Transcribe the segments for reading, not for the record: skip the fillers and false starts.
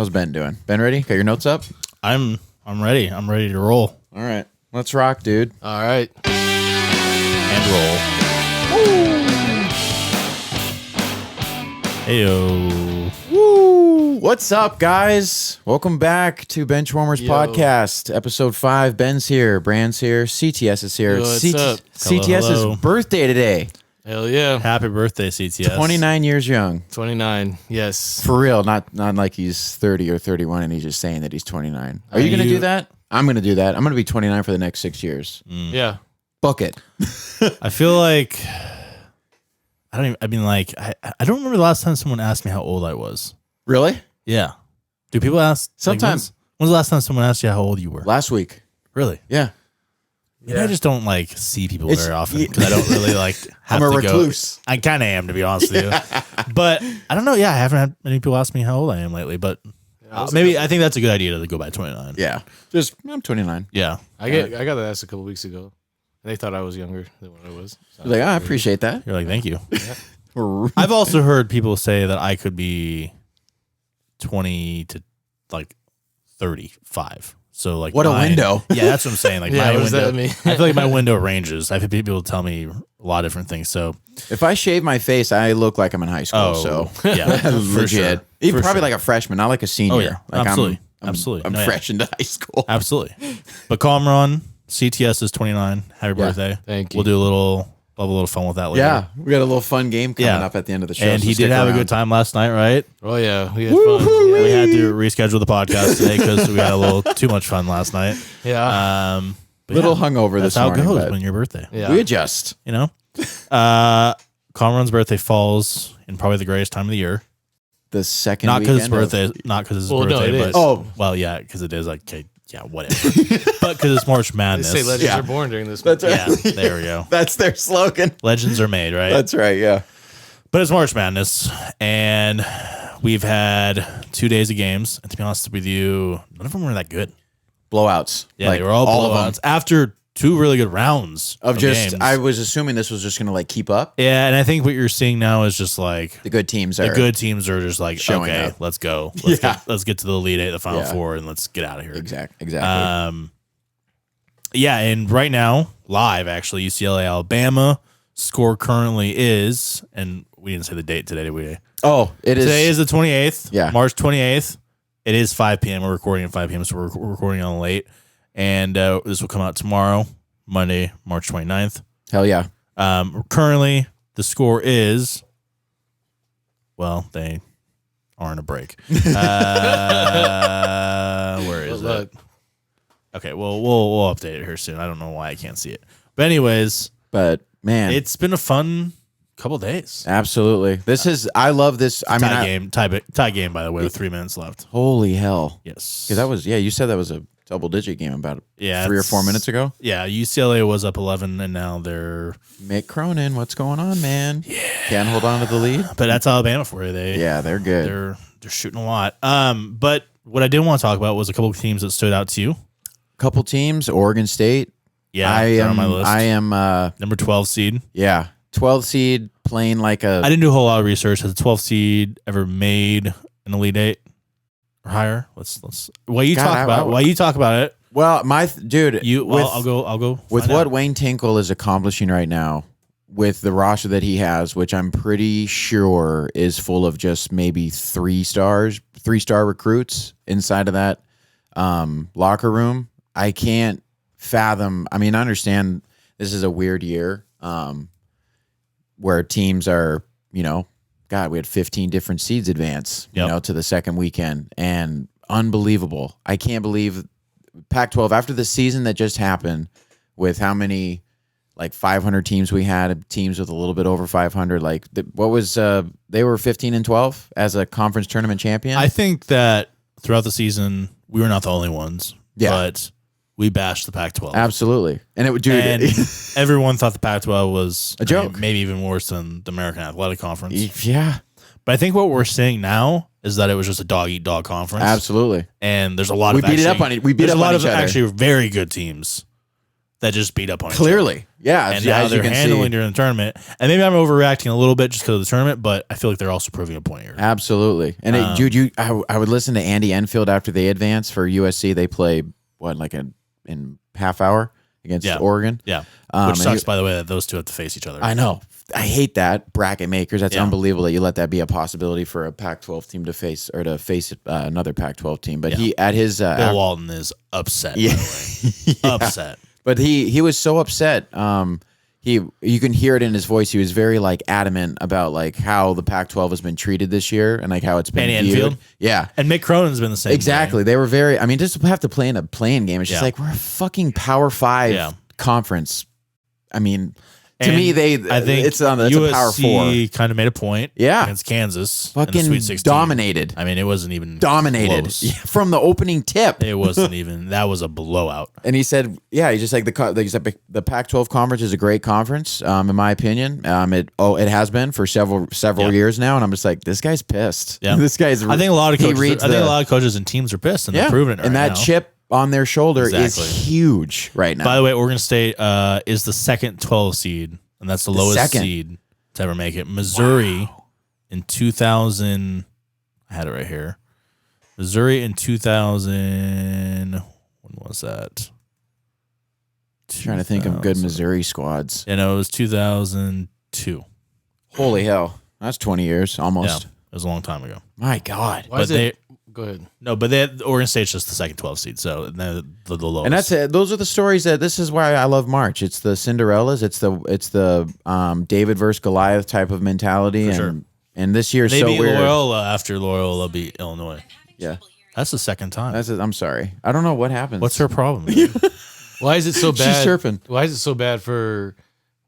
How's Ben doing? Ben ready? Got your notes up? I'm ready. I'm ready to roll. All right. Let's rock, dude. All right. And roll. Heyo. Woo! What's up, guys? Welcome back to Benchwarmers Podcast, episode 5. Ben's here, Brand's here, CTS is here. Yo, what's up? CTS's Hello. birthday today. Hell yeah. Happy birthday, CTS. 29 years young. 29. Yes. For real, not like he's 30 or 31 and he's just saying that he's 29. Are you going to do that? I'm going to do that. I'm going to be 29 for the next 6 years. Yeah. Book it. I feel like I don't remember the last time someone asked me how old I was. Really? Yeah. Do people ask? Sometimes. When's the last time someone asked you how old you were? Last week. Really? Yeah. Maybe I just don't see people It's- very often because I don't really have I'm a to recluse. go. I kind of am, to be honest with you. But I don't know. Yeah, I haven't had many people ask me how old I am lately. But maybe I think that's a good idea to go by 29. Yeah. I'm 29. Yeah. I got that asked a couple weeks ago. And they thought I was younger than what I was. So. I was like, I appreciate that. You're like, thank you. I've also heard people say that I could be 20 to 35. So What a window. Yeah, that's what I'm saying. Yeah, my what does window. that mean? I feel like my window ranges. I've had people tell me a lot of different things. So If I shave my face, I look like I'm in high school. So yeah, for legit. sure. Even For probably sure. like a freshman, not like a senior. Oh yeah, Like absolutely, I'm absolutely. I'm fresh into high school. Absolutely. But Comron, CTS is 29. Happy birthday! Thank you. We'll have a little fun with that later. Yeah, we got a little fun game coming Yeah. up at the end of the show. And so he stick did have around. a good time last night, right? Oh, yeah. We had fun. We had to reschedule the podcast today because we had a little too much fun last night. Yeah. But Little yeah, hungover that's this how morning. it goes but when your birthday. Yeah. We adjust. You know, Comron's birthday falls in probably the greatest time of the year. The second Not because his weekend of- birthday, not because his Well, no, birthday, it but is. Oh. well, yeah, because it is. Okay, yeah, whatever. But because it's March They Madness. say legends Yeah. are born during this That's month. right. Yeah, there we go. That's their slogan. Legends are made, right? That's right. Yeah. But it's March Madness, and we've had 2 days of games. And to be honest with you, none of them were that good. Blowouts. Yeah, Like, they were all of them. blowouts after 2 really good rounds Of just, games. I was assuming this was just going to keep up. Yeah, and I think what you're seeing now is just The good teams the are good teams are just showing okay, up. let's go. Yeah. Let's get to the Elite Eight, the Final Yeah. Four, and let's get out of here. Exactly. Yeah, and right now, live actually, UCLA, Alabama. Score currently is, and we didn't say the date today, did we? Oh, it is. Today is the 28th. Yeah. March 28th. It is 5 p.m. We're recording at 5 p.m., so we're recording on late. And this will come out tomorrow, Monday, March 29th. Hell yeah. Currently, the score is, well, they are on a break. Where is it? Okay, well, we'll update it here soon. I don't know why I can't see it. But anyways, But man, it's been a fun couple days. absolutely. I love this. I mean, Tie game, by the way, with 3 minutes left. holy hell. Yes. Because that was, you said that was a double digit game about 3 or 4 minutes ago. Yeah, UCLA was up 11, and now they're... Mick Cronin, what's going on, man? Yeah. Can't hold on to the lead. But that's Alabama for you. They're good. They're shooting a lot. But what I did want to talk about was a couple of teams that stood out to you. Couple teams, Oregon State. Yeah, they're on my list. I am, Number 12 seed. 12 seed playing like a. I didn't do a whole lot of research. Has a 12 seed ever made an Elite Eight or higher? Let's. While you talk about it. Well, dude. I'll go with find what out. Wayne Tinkle is accomplishing right now, with the roster that he has, which I'm pretty sure is full of just maybe 3-star recruits inside of that locker room. I can't fathom. I mean, I understand this is a weird year where teams are, God, we had 15 different seeds advance, to the second weekend, and unbelievable. I can't believe Pac-12 after the season that just happened with how many 500 teams we had, teams with a little bit over 500. They were 15 and 12 as a conference tournament champion. I think that throughout the season we were not the only ones. Yeah. But we bashed the Pac-12. Absolutely. And and everyone thought the Pac-12 was a joke. maybe even worse than the American Athletic Conference. Yeah. But I think what we're seeing now is that it was just a dog-eat-dog conference. Absolutely. And there's a lot We of beat it up on it. We beat there's up a lot on of each other. actually very good teams that just beat up on Clearly. Yeah. each other. And how they're handling during the tournament. And maybe I'm overreacting a little bit just because of the tournament, but I feel like they're also proving a point here. Absolutely. And I would listen to Andy Enfield after they advance for USC. They play in half hour against Oregon. Yeah. Which sucks, by the way, that those two have to face each other. I know. I hate that. Bracket makers. That's unbelievable that you let that be a possibility for a Pac-12 team to face another Pac-12 team. But he at his Bill Walton is upset. Yeah. By the way. Upset. But he was so upset. You can hear it in his voice. He was very adamant about how the Pac-12 has been treated this year and how it's been Andy viewed. Enfield? Yeah. And Mick Cronin's been the same. Exactly. way. They were very. I mean, just to have to play in a playing game. It's just we're a fucking Power 5 conference. I mean. To me, I think it's a Power 4. Kind of made a point against Kansas. Fucking in the Sweet 16. dominated. I mean, it wasn't even dominated from the opening tip. It wasn't even. That was a blowout. And he said, he's just the Pac-12 conference is a great conference, in my opinion. It has been for several years now, and I'm just like, this guy's pissed. Yeah, this guy's. I think a lot of coaches and teams are pissed, and they're proving it. And that chip on their shoulder is huge right now. By the way, Oregon State is the second 12 seed, and that's the lowest seed to ever make it. Missouri in 2000, I had it right here. Missouri in 2000, when was that? Trying to think of good Missouri squads. It was 2002. Holy hell. That's 20 years almost. Yeah, it was a long time ago. My God. Why is it? Go ahead. No, but Oregon State's just the second 12 seed, so they're the lowest. And that's it. Those are the stories this is why I love March. It's the Cinderellas. It's the David versus Goliath type of mentality. And this year's so weird. They beat Loyola after Loyola beat Illinois. Yeah. That's the second time. I'm sorry. I don't know what happens. What's her problem? Why is it so bad? She's surfing. Why is it so bad for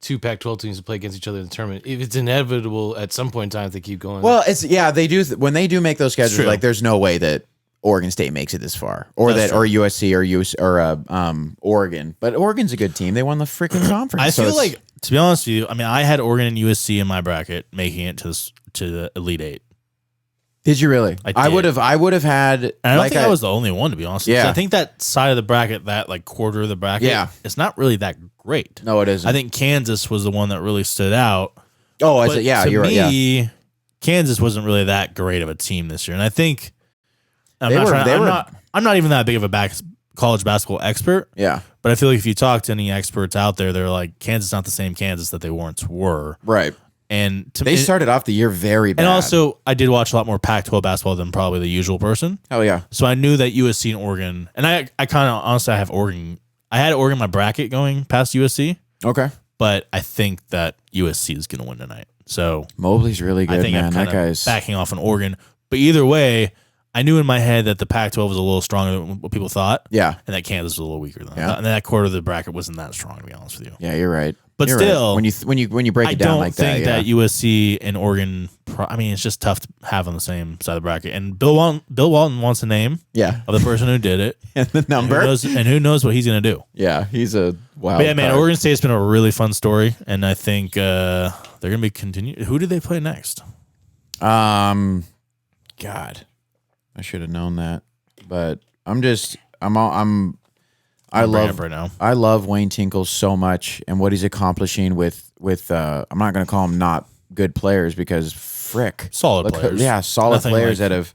two Pac-12 teams to play against each other in the tournament? If it's inevitable at some point in time if they keep going. Well, they do when they do make those schedules. There's no way that Oregon State makes it this far, or USC or Oregon. But Oregon's a good team. They won the freaking conference. I feel like, to be honest with you, I mean, I had Oregon and USC in my bracket making it to the Elite Eight. Did you really? I would have had. And I don't think I was the only one, to be honest. Yeah. I think that side of the bracket, that quarter of the bracket, it's not really that great. No, it isn't. I think Kansas was the one that really stood out. Oh, I said, you're right. Yeah. Kansas wasn't really that great of a team this year, and I think I'm not even that big of a college basketball expert. Yeah, but I feel like if you talk to any experts out there, they're like, Kansas is not the same Kansas that they once were. Right. And they started off the year very bad. And also, I did watch a lot more Pac-12 basketball than probably the usual person. Oh, yeah. So I knew that USC and Oregon, and I kind of, honestly, I have Oregon. I had Oregon in my bracket going past USC. Okay. But I think that USC is going to win tonight. So Mobley's really good, I think man. I'm that guy's backing off on Oregon. But either way, I knew in my head that the Pac-12 was a little stronger than what people thought. Yeah. And that Kansas was a little weaker than that. And that quarter of the bracket wasn't that strong, to be honest with you. Yeah, you're right. But you're still, right. when you break it down like that, I don't think that USC and Oregon. I mean, it's just tough to have on the same side of the bracket. And Bill Walton wants a name, of the person who did it and the number, and who knows what he's going to do. Yeah, he's a wild. But yeah, man, Oregon State's been a really fun story, and I think they're going to be continued. Who do they play next? God, I should have known that, but I love Wayne Tinkle so much and what he's accomplishing with I'm not going to call them not good players because solid players. Yeah, solid Nothing players that have,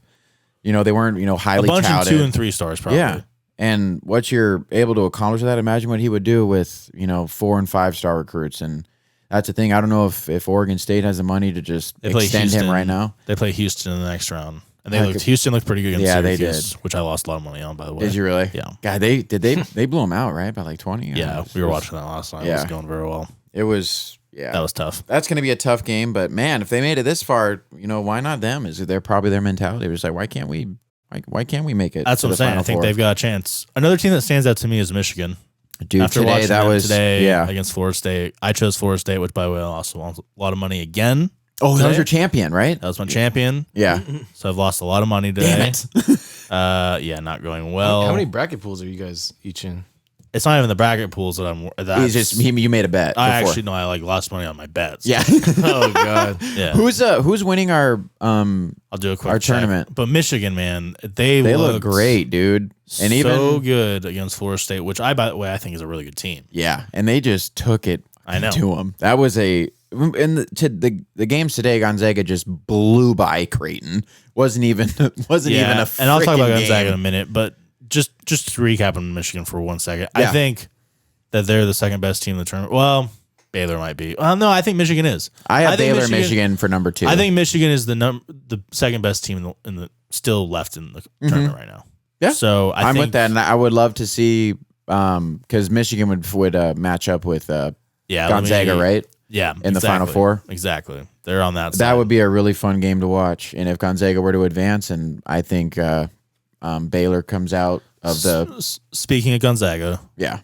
they weren't, highly touted. A bunch of 2 and 3 stars probably. Yeah. And what you're able to accomplish with that, imagine what he would do with, 4 and 5 star recruits. And that's the thing. I don't know if Oregon State has the money to just extend him right now. They play Houston in the next round. And Houston looked pretty good against Syracuse, which I lost a lot of money on, by the way. Did you really? Yeah. God, they blew them out, right? By like 20? Yeah, we were watching that last night. It was going very well. It was, yeah. That was tough. That's going to be a tough game, but man, if they made it this far, why not them? They're probably their mentality. It was like, why can't we make it? That's what I'm saying. I think they've got a chance. Another team that stands out to me is Michigan. Dude, after today, watching against Florida State, I chose Florida State, which by the way, I also lost a lot of money again. Oh, that was your champion, right? That was my champion. Yeah. So I've lost a lot of money today. Damn it. Yeah, not going well. How many bracket pools are you guys each in? It's not even the bracket pools that I'm. He's just you made a bet. I before. actually know I like lost money on my bets. Yeah. Oh God. Yeah. Who's winning our I'll do a quick our check. tournament? But Michigan, man, they look great, dude. And so even good against Florida State, which by the way, I think is a really good team. yeah, and they just took it. I know. To them. That was in the games today. Gonzaga just blew by Creighton. Wasn't even a. And I'll talk about freaking Gonzaga in a game. minute, but just to recap on Michigan for 1 second. Yeah. I think that they're the second best team in the tournament. Well, Baylor might be. Well, no, I think Michigan is. I have think Baylor, Michigan for number 2. I think Michigan is the second best team in the still left in the tournament right now. Yeah. So I'm think, with that, and I would love to see because Michigan would match up with Gonzaga, right? Yeah, in the Final Four. Exactly. They're on that side. That would be a really fun game to watch. And if Gonzaga were to advance, and I think Baylor comes out of the Speaking of Gonzaga, yeah.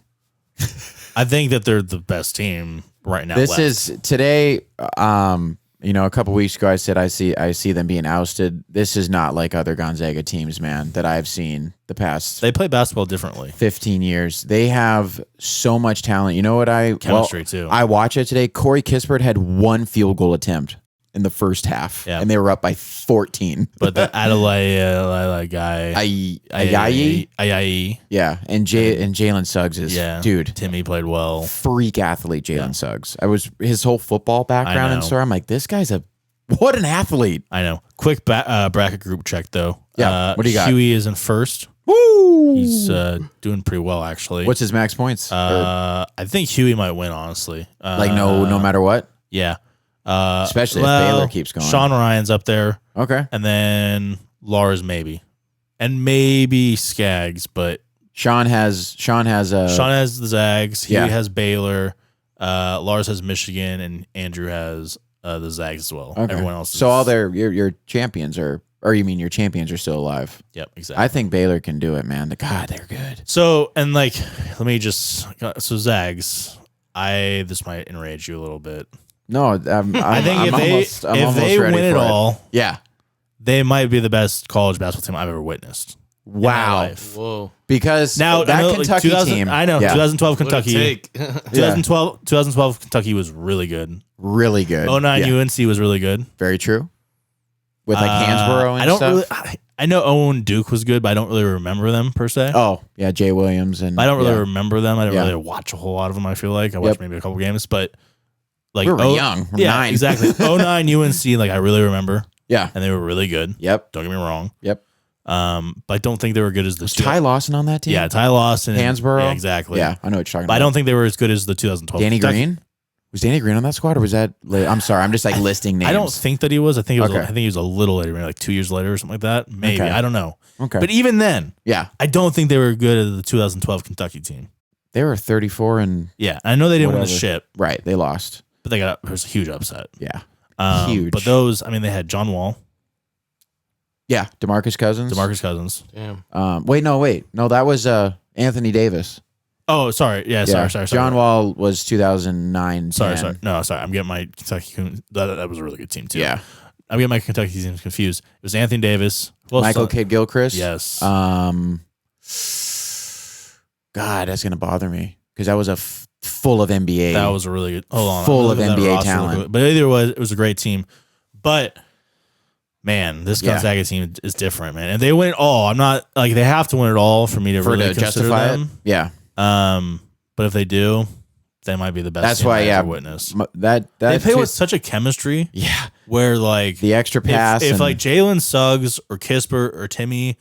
I think that they're the best team right now. This left. is today. A couple weeks ago, I said I see them being ousted. This is not like other Gonzaga teams, man, that I've seen the past. They play basketball differently. 15 years. They have so much talent. You know what Chemistry, too. I watch it today. Corey Kispert had 1 field goal attempt in the first half, and they were up by 14. But the Adelaide guy, Ayayi, yeah, and Jalen Suggs is dude. Timmy played well. Freak athlete, Jalen Suggs. His whole football background and story. I'm like, this guy's what an athlete. I know. Quick bracket group check though. Yeah, what do you got? Huey is in first. Woo! He's doing pretty well actually. What's his max points? I think Huey might win honestly. No matter what. Yeah. Especially if Baylor keeps going. Sean Ryan's up there. Okay. And then Lars maybe. And maybe Skaggs, but Sean has the Zags. He Yeah. has Baylor. Lars has Michigan, and Andrew has the Zags as well. Okay. Everyone else. So all your champions or you mean your champions are still alive? Yep, exactly. I think Baylor can do it, man. God, they're good. So let me just Zags. This might enrage you a little bit. No, I think if they win it all, yeah, they might be the best college basketball team I've ever witnessed. Wow. Whoa. Because now that Kentucky team, I know, 2012 Kentucky. 2012 Kentucky was really good. Really good. 09 UNC was really good. Very true. With like Hansborough and stuff. I know Owen Duke was good, but I don't really remember them per se. Oh, yeah, Jay Williams and I don't really remember them. I didn't really watch a whole lot of them. I feel like I watched maybe a couple games, but like we were young. We're 9. Exactly. 09 UNC, like I really remember. Yeah, and they were really good. Yep. Don't get me wrong. Yep. But I don't think they were good as the was Ty Lawson on that team. Yeah, Ty Lawson, Hansborough. Yeah, exactly. Yeah, I know what you're talking about. But I don't think they were as good as the 2012. Danny Green. Was Danny Green on that squad, or was that? I'm sorry, I'm just like listing names. I don't think that he was. I think he was a little later, maybe like 2 years later or something like that. Maybe I don't know. Okay, but even then, yeah, I don't think they were good as the 2012 Kentucky team. They were 34 and I know they didn't win the ship. Right, they lost, but it was a huge upset. Yeah, huge. But those, they had John Wall. Yeah, DeMarcus Cousins. Damn. Wait, no, that was Anthony Davis. Oh, sorry. Yeah, sorry. John Wall was 2009. Sorry. No, sorry. I'm getting my Kentucky. That was a really good team too. Yeah. I'm getting my Kentucky teams confused. It was Anthony Davis. Michael Kidd-Gilchrist. Yes. God, that's gonna bother me because that was full of NBA. That was a really good. Hold on. Full of NBA talent. But either way, it was a great team. But man, this Gonzaga team is different, man. And they win it all. I'm not like they have to win it all for me to really justify them. Yeah. But if they do, they might be the best. That's team why, I've ever witnessed. They play with such a chemistry. Yeah. Where like the extra pass, if like Jalen Suggs or Kispert or Timmy,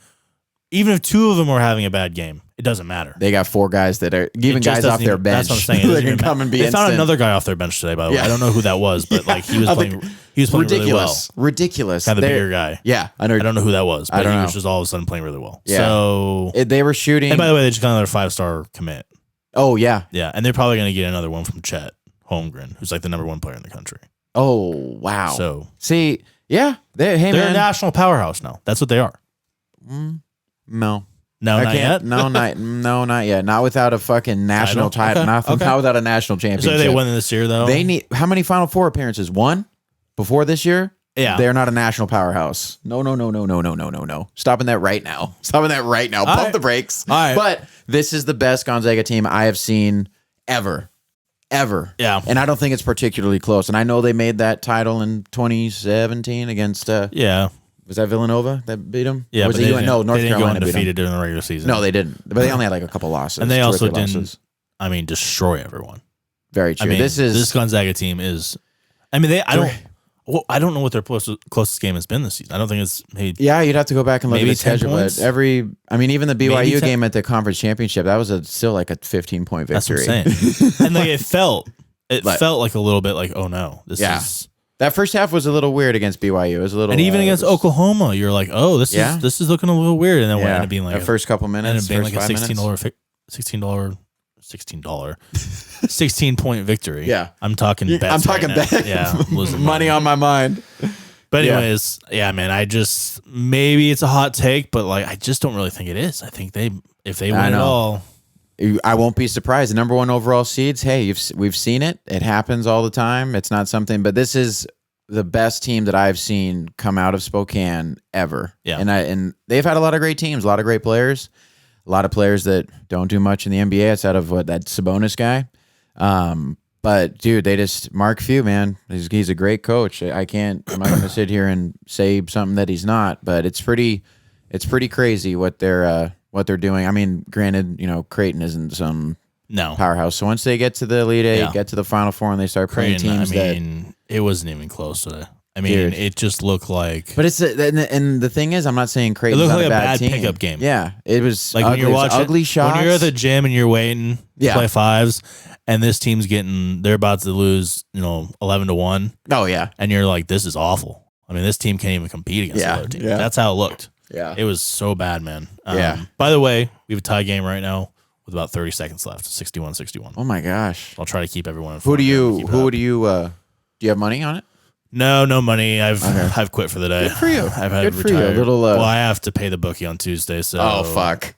even if 2 of them are having a bad game, it doesn't matter. They got 4 guys that are even guys off their bench. That's what I'm saying. They can come and be. They found another guy off their bench today. By the way, I don't know who that was, but like he was playing. He was playing really well. Ridiculous. Kind of the bigger guy. Yeah, I know. I don't know who that was, but he was just all of a sudden playing really well. Yeah. So they were shooting. And by the way, they just got another 5-star commit. Oh yeah, yeah, and they're probably going to get another one from Chet Holmgren, who's like the #1 player in the country. Oh wow. So see, yeah, they're a national powerhouse now. That's what they are. No. No, not yet. No, not yet. Not without a fucking national title. Not without a national championship. So they win this year, though. They need how many Final Four appearances? 1 before this year. Yeah. They're not a national powerhouse. No. Stopping that right now. Pump the brakes. All right. But this is the best Gonzaga team I have seen ever. Yeah. And I don't think it's particularly close. And I know they made that title in 2017 against Yeah. was that Villanova that beat them? Yeah. Was But it they UN? didn't, No, North they didn't Carolina go beat them. undefeated during the regular season. No, they didn't. But they only had like a couple losses. And they also terrific didn't, losses. destroy everyone. Very true. I mean, this is this Gonzaga team is. I mean, I don't know what their closest game has been this season. I don't think it's maybe. Yeah, you'd have to go back and look Maybe at the 10 schedule. points? But even the Maybe BYU 10? game at the conference championship, that was still like a 15-point That's victory. what I'm saying. And like it felt But- like a little bit like, oh no, this Yeah. is. That first half was a little weird against BYU. It was a little, And even it against was- Oklahoma, you're like, oh, this is looking a little weird, and then we're Yeah, ended up being like the first couple minutes, being first like a $5 minutes. $16 victory. Yeah. I'm talking bets. I'm talking right now. bet. Yeah, I'm losing money on my mind. But Yeah. anyways, yeah, man, maybe it's a hot take, but like I just don't really think it is. I think if they win it know. all, I won't be surprised. The number one overall seeds. Hey, we've seen it. It happens all the time. It's not something, but this is the best team that I've seen come out of Spokane ever. Yeah. And they've had a lot of great teams, a lot of great players, a lot of players that don't do much in the NBA outside of that Sabonis guy. But dude, Mark Few, man, he's a great coach. I'm not going to sit here and say something that he's not, but it's pretty crazy what they're doing. I mean, granted, Creighton isn't some no. powerhouse. So once they get to the Elite Eight, Yeah. get to the Final Four, and they start playing Creighton, teams it wasn't even close to. Dude. It just looked like. But and the thing is, I'm not saying Creighton's looked not like a a bad bad team. pickup game. Yeah, it was Like ugly. when you're It was watching ugly shots. when you're at the gym and you're waiting to play fives, and this team's they're about to lose, 11-1, Oh yeah, and you're like, this is awful. I mean, this team can't even compete against the other team. yeah. That's how it looked. yeah. It was so bad, man. Yeah. By the way, we have a tie game right now with about 30 seconds left, 61-61. Oh my gosh. I'll try to keep everyone informed. Who do you? Keep it Who up. do you? Do you have money on it? No money. I've quit for the day. Good for you. I've had Good for you. retired. A little, well, I have to pay the bookie on Tuesday. So Oh fuck.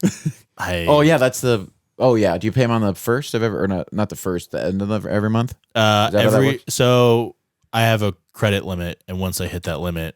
Oh yeah, that's the. Oh yeah. Do you pay him on the first of every or not the first, the end of every month? that how that works? So I have a credit limit, and once I hit that limit,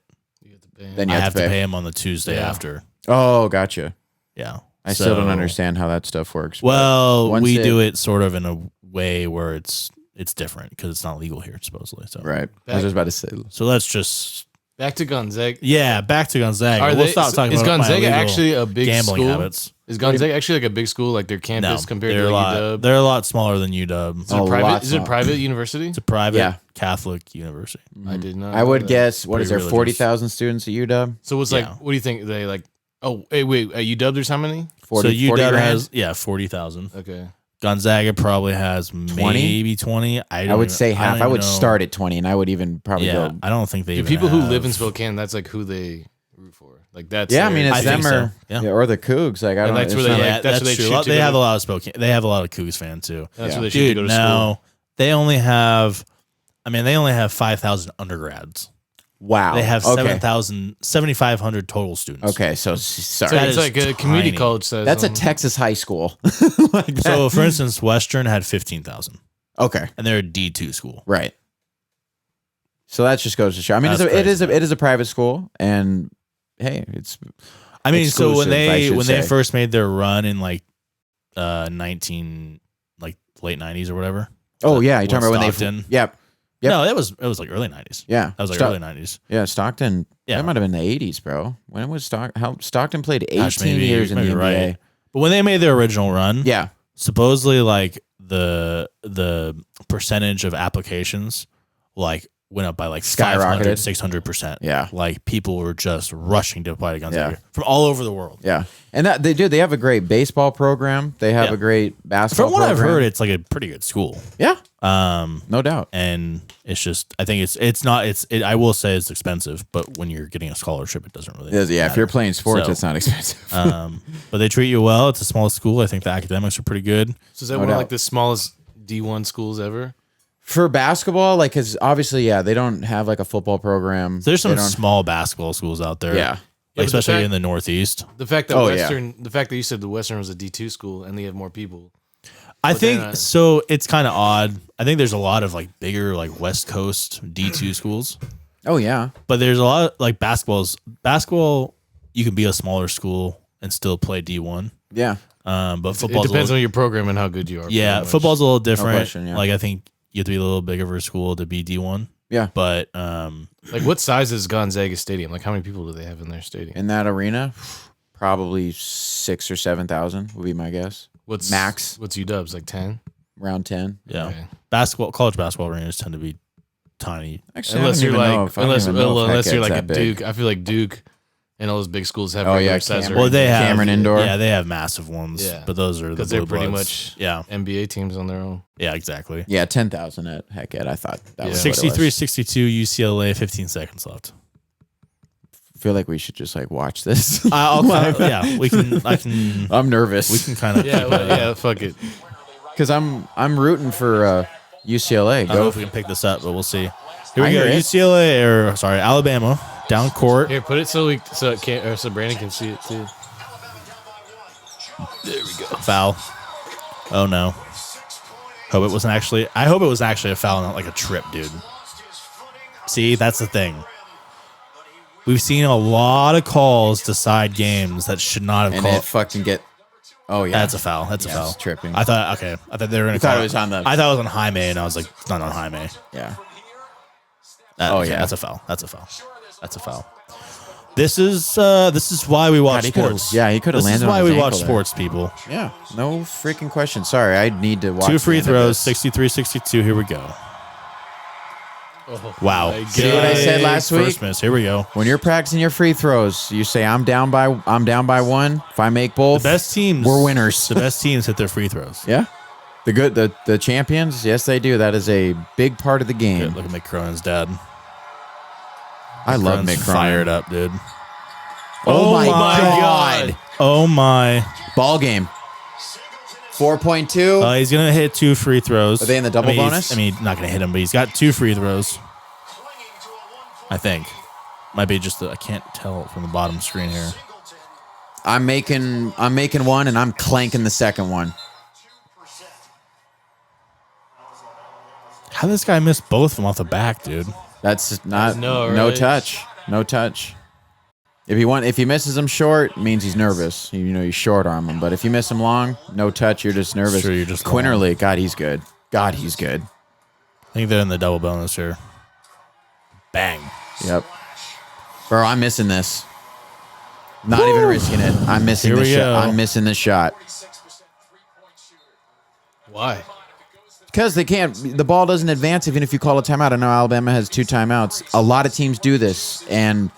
Then you I have to pay him on the Tuesday after. Oh, gotcha. Yeah, I still don't understand how that stuff works. but Well, once we do it sort of in a way where it's different because it's not legal here supposedly. So Right. I was just about to say. So let's just Back to Gonzaga. back to Gonzaga. Are We'll they, stop talking is about my Gonzaga illegal actually a big gambling school? habits. Is Gonzaga actually like a big school, like their campus No, compared they're to a lot. UW? They're a lot smaller than UW. Is it a A private? lot Is it a smaller. private university? It's a private Yeah. Catholic university. I did not. I know would that. guess. What is there? Pretty 40,000 students at UW. So it's like, Yeah. what do you think? They like? Oh, wait. At UW, there's how many? 40, So 40 UW grand? has 40,000. Okay. Gonzaga probably has maybe 20. I would say half. I would start at 20, and I would even probably Yeah, go. I don't think they. Do even people who have- live in Spokane, that's like who they root for. Like that's. Yeah, I their- mean, it's I them think or so, yeah. or the Cougs. Like I And don't. that's It's where they not like- Yeah, that's that's where they true. shoot to They go have to- a lot of Spokane. They have a lot of Cougs fans too. That's Yeah. where they should Dude, go to no, they only have. I mean, they only have 5,000 undergrads. wow. They have okay. 7,500 total students. Okay, so school. sorry. That It's is like a community tiny. college says. That's a Texas high school. like that. So, for instance, Western had 15,000, okay, and they're a D2 school. right. So that just goes to show. I mean, That's it is crazy. a private school, and hey, it's. I mean, so when Exclusive, I should they say. first made their run in like 19 like late 90s or whatever. Oh yeah, you're When talking about when Stockton- they. Yep. Yep. No, it was like early 90s. Yeah. That was like Stock- early 90s. Yeah, Stockton. Yeah. That might have been the 80s, bro. When was Stockton played 18 Gosh, maybe- years in the maybe NBA. right. But when they made their original run, Yeah. supposedly like the percentage of applications like went up by like Skyrocketed. 600%. Yeah. Like people were just rushing to apply to Gonzaga Yeah. from all over the world. Yeah. And that they do. They have a great baseball program. They have Yeah. a great basketball From what I've program. heard, it's like a pretty good school. Yeah. No doubt. And it's just, I think I will say it's expensive, but when you're getting a scholarship, it doesn't really. Yeah. If you're playing sports, So- it's not expensive. But they treat you well. It's a small school. I think the academics are pretty good. So is that No one doubt. of like the smallest D1 schools ever? For basketball, like, because obviously, yeah, they don't have like a football program. There's some They don't- small basketball schools out there. Yeah. Like, but the especially fact- in the Northeast. The fact that Oh, yeah. the fact that you said the Western was a D2 school and they have more people. I But think then, so. It's kind of odd. I think there's a lot of like bigger like West Coast D2 schools. Oh yeah. But there's a lot of, like basketball. You can be a smaller school and still play D1. Yeah. But football It depends on your program and how good you are. Yeah, football's a little different. question, yeah. Like I think you have to be a little bigger of a school to be D1. Yeah. But like what size is Gonzaga Stadium? Like how many people do they have in their stadium? In that arena, probably 6,000 or 7,000 would be my guess. What's max? What's UW's like 10? Around 10. yeah, Okay. college basketball arenas tend to be tiny. Actually, Unless you're like unless you're like a Duke. I feel like Duke and all those big schools have regular size Cameron. Well, they have Cameron Indoor. Yeah, they have massive ones. Yeah. But those are the because they're blue pretty bloods. much yeah, NBA teams on their own. yeah, exactly. Yeah, 10,000 at Heckett. I thought that was 63-62 UCLA. 15 seconds left. I feel like we should just like watch this. Yeah, we can. I can. I'm nervous. We can kind of. Yeah, fuck it. Because I'm rooting for UCLA. I don't know Go. if we can pick this up, but we'll see. Here I we go. hear it. UCLA or sorry, Alabama down court. Here, put it so it can't so Brandon can see it too. There we go. Foul. Oh no. Hope it wasn't actually. I hope it was actually a foul, not like a trip, dude. See, that's the thing. We've seen a lot of calls decide games that should not have And called. it fucking get. Oh yeah. That's a foul. That's a Yeah, foul. it's tripping. I thought they were gonna. thought call it was on the- I thought it was on Jaime, and I was like, it's not on Jaime. Yeah. Okay, yeah. that's a foul. That's a foul. That's a foul. This is why we watch God, he could've- sports. yeah, he could've This is landed on why his we watch ankle there. sports, people. Yeah. No freaking question. Sorry, I need to watch. 2 free the end of throws, this. 63-62. Here we go. Oh, Wow. my See what I said last week? First miss. Here we go. When you're practicing your free throws, you say I'm down by one. If I make both, The best teams. we're winners. The best teams hit their free throws. Yeah. The champions, yes they do. That is a big part of the game. Look at Mick Cronin's dad. I love Cronin's Mick Cronin. fired up, dude. Oh my God. god. Oh my. Ball game. 4.2. He's gonna hit 2 free throws. Are they in the double bonus? He's not gonna hit him, but he's got 2 free throws. I think. Might be just I can't tell from the bottom screen here. I'm making one and I'm clanking the second one. How did this guy miss both of them off the back, dude? That's not No, no right? touch. No touch. If he misses them short, it means he's nervous. You short arm him. But if you miss him long, no touch, you're just nervous. Sure, you're just Quinterly, God, he's good. God, he's good. I think they're in the double bonus here. Bang. Yep. Bro, I'm missing this. Not even risking it. I'm missing Here this we shot. go. I'm missing this shot. Why? Because they can't. The ball doesn't advance even if you call a timeout. I know Alabama has 2 timeouts. A lot of teams do this, and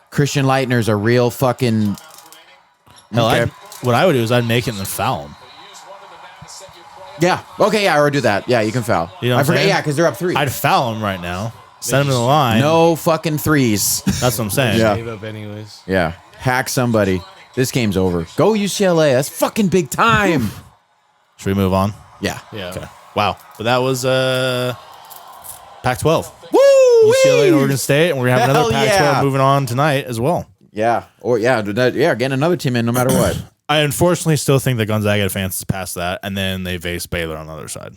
Christian Leitner's a real fucking. Hell, Okay. what I would do is I'd make it and then foul him. Yeah. Okay. Yeah. Or do that. Yeah. You can foul. You know what I I'm forget. saying? Yeah, because they're up 3. I'd foul him right now. Send him to the line. No fucking threes. That's what I'm saying. Yeah. Gave up anyways. Yeah. Hack somebody. This game's over. Go UCLA. That's fucking big time. Should we move on? Yeah. Yeah. Okay. Wow. But that was Pac-12. Woo! UCLA and Oregon State, and we're gonna have another Hell Pac-12 yeah. moving on tonight as well. Yeah. Or yeah. Getting another team in no matter what. I unfortunately still think that Gonzaga advances past that, and then they face Baylor on the other side.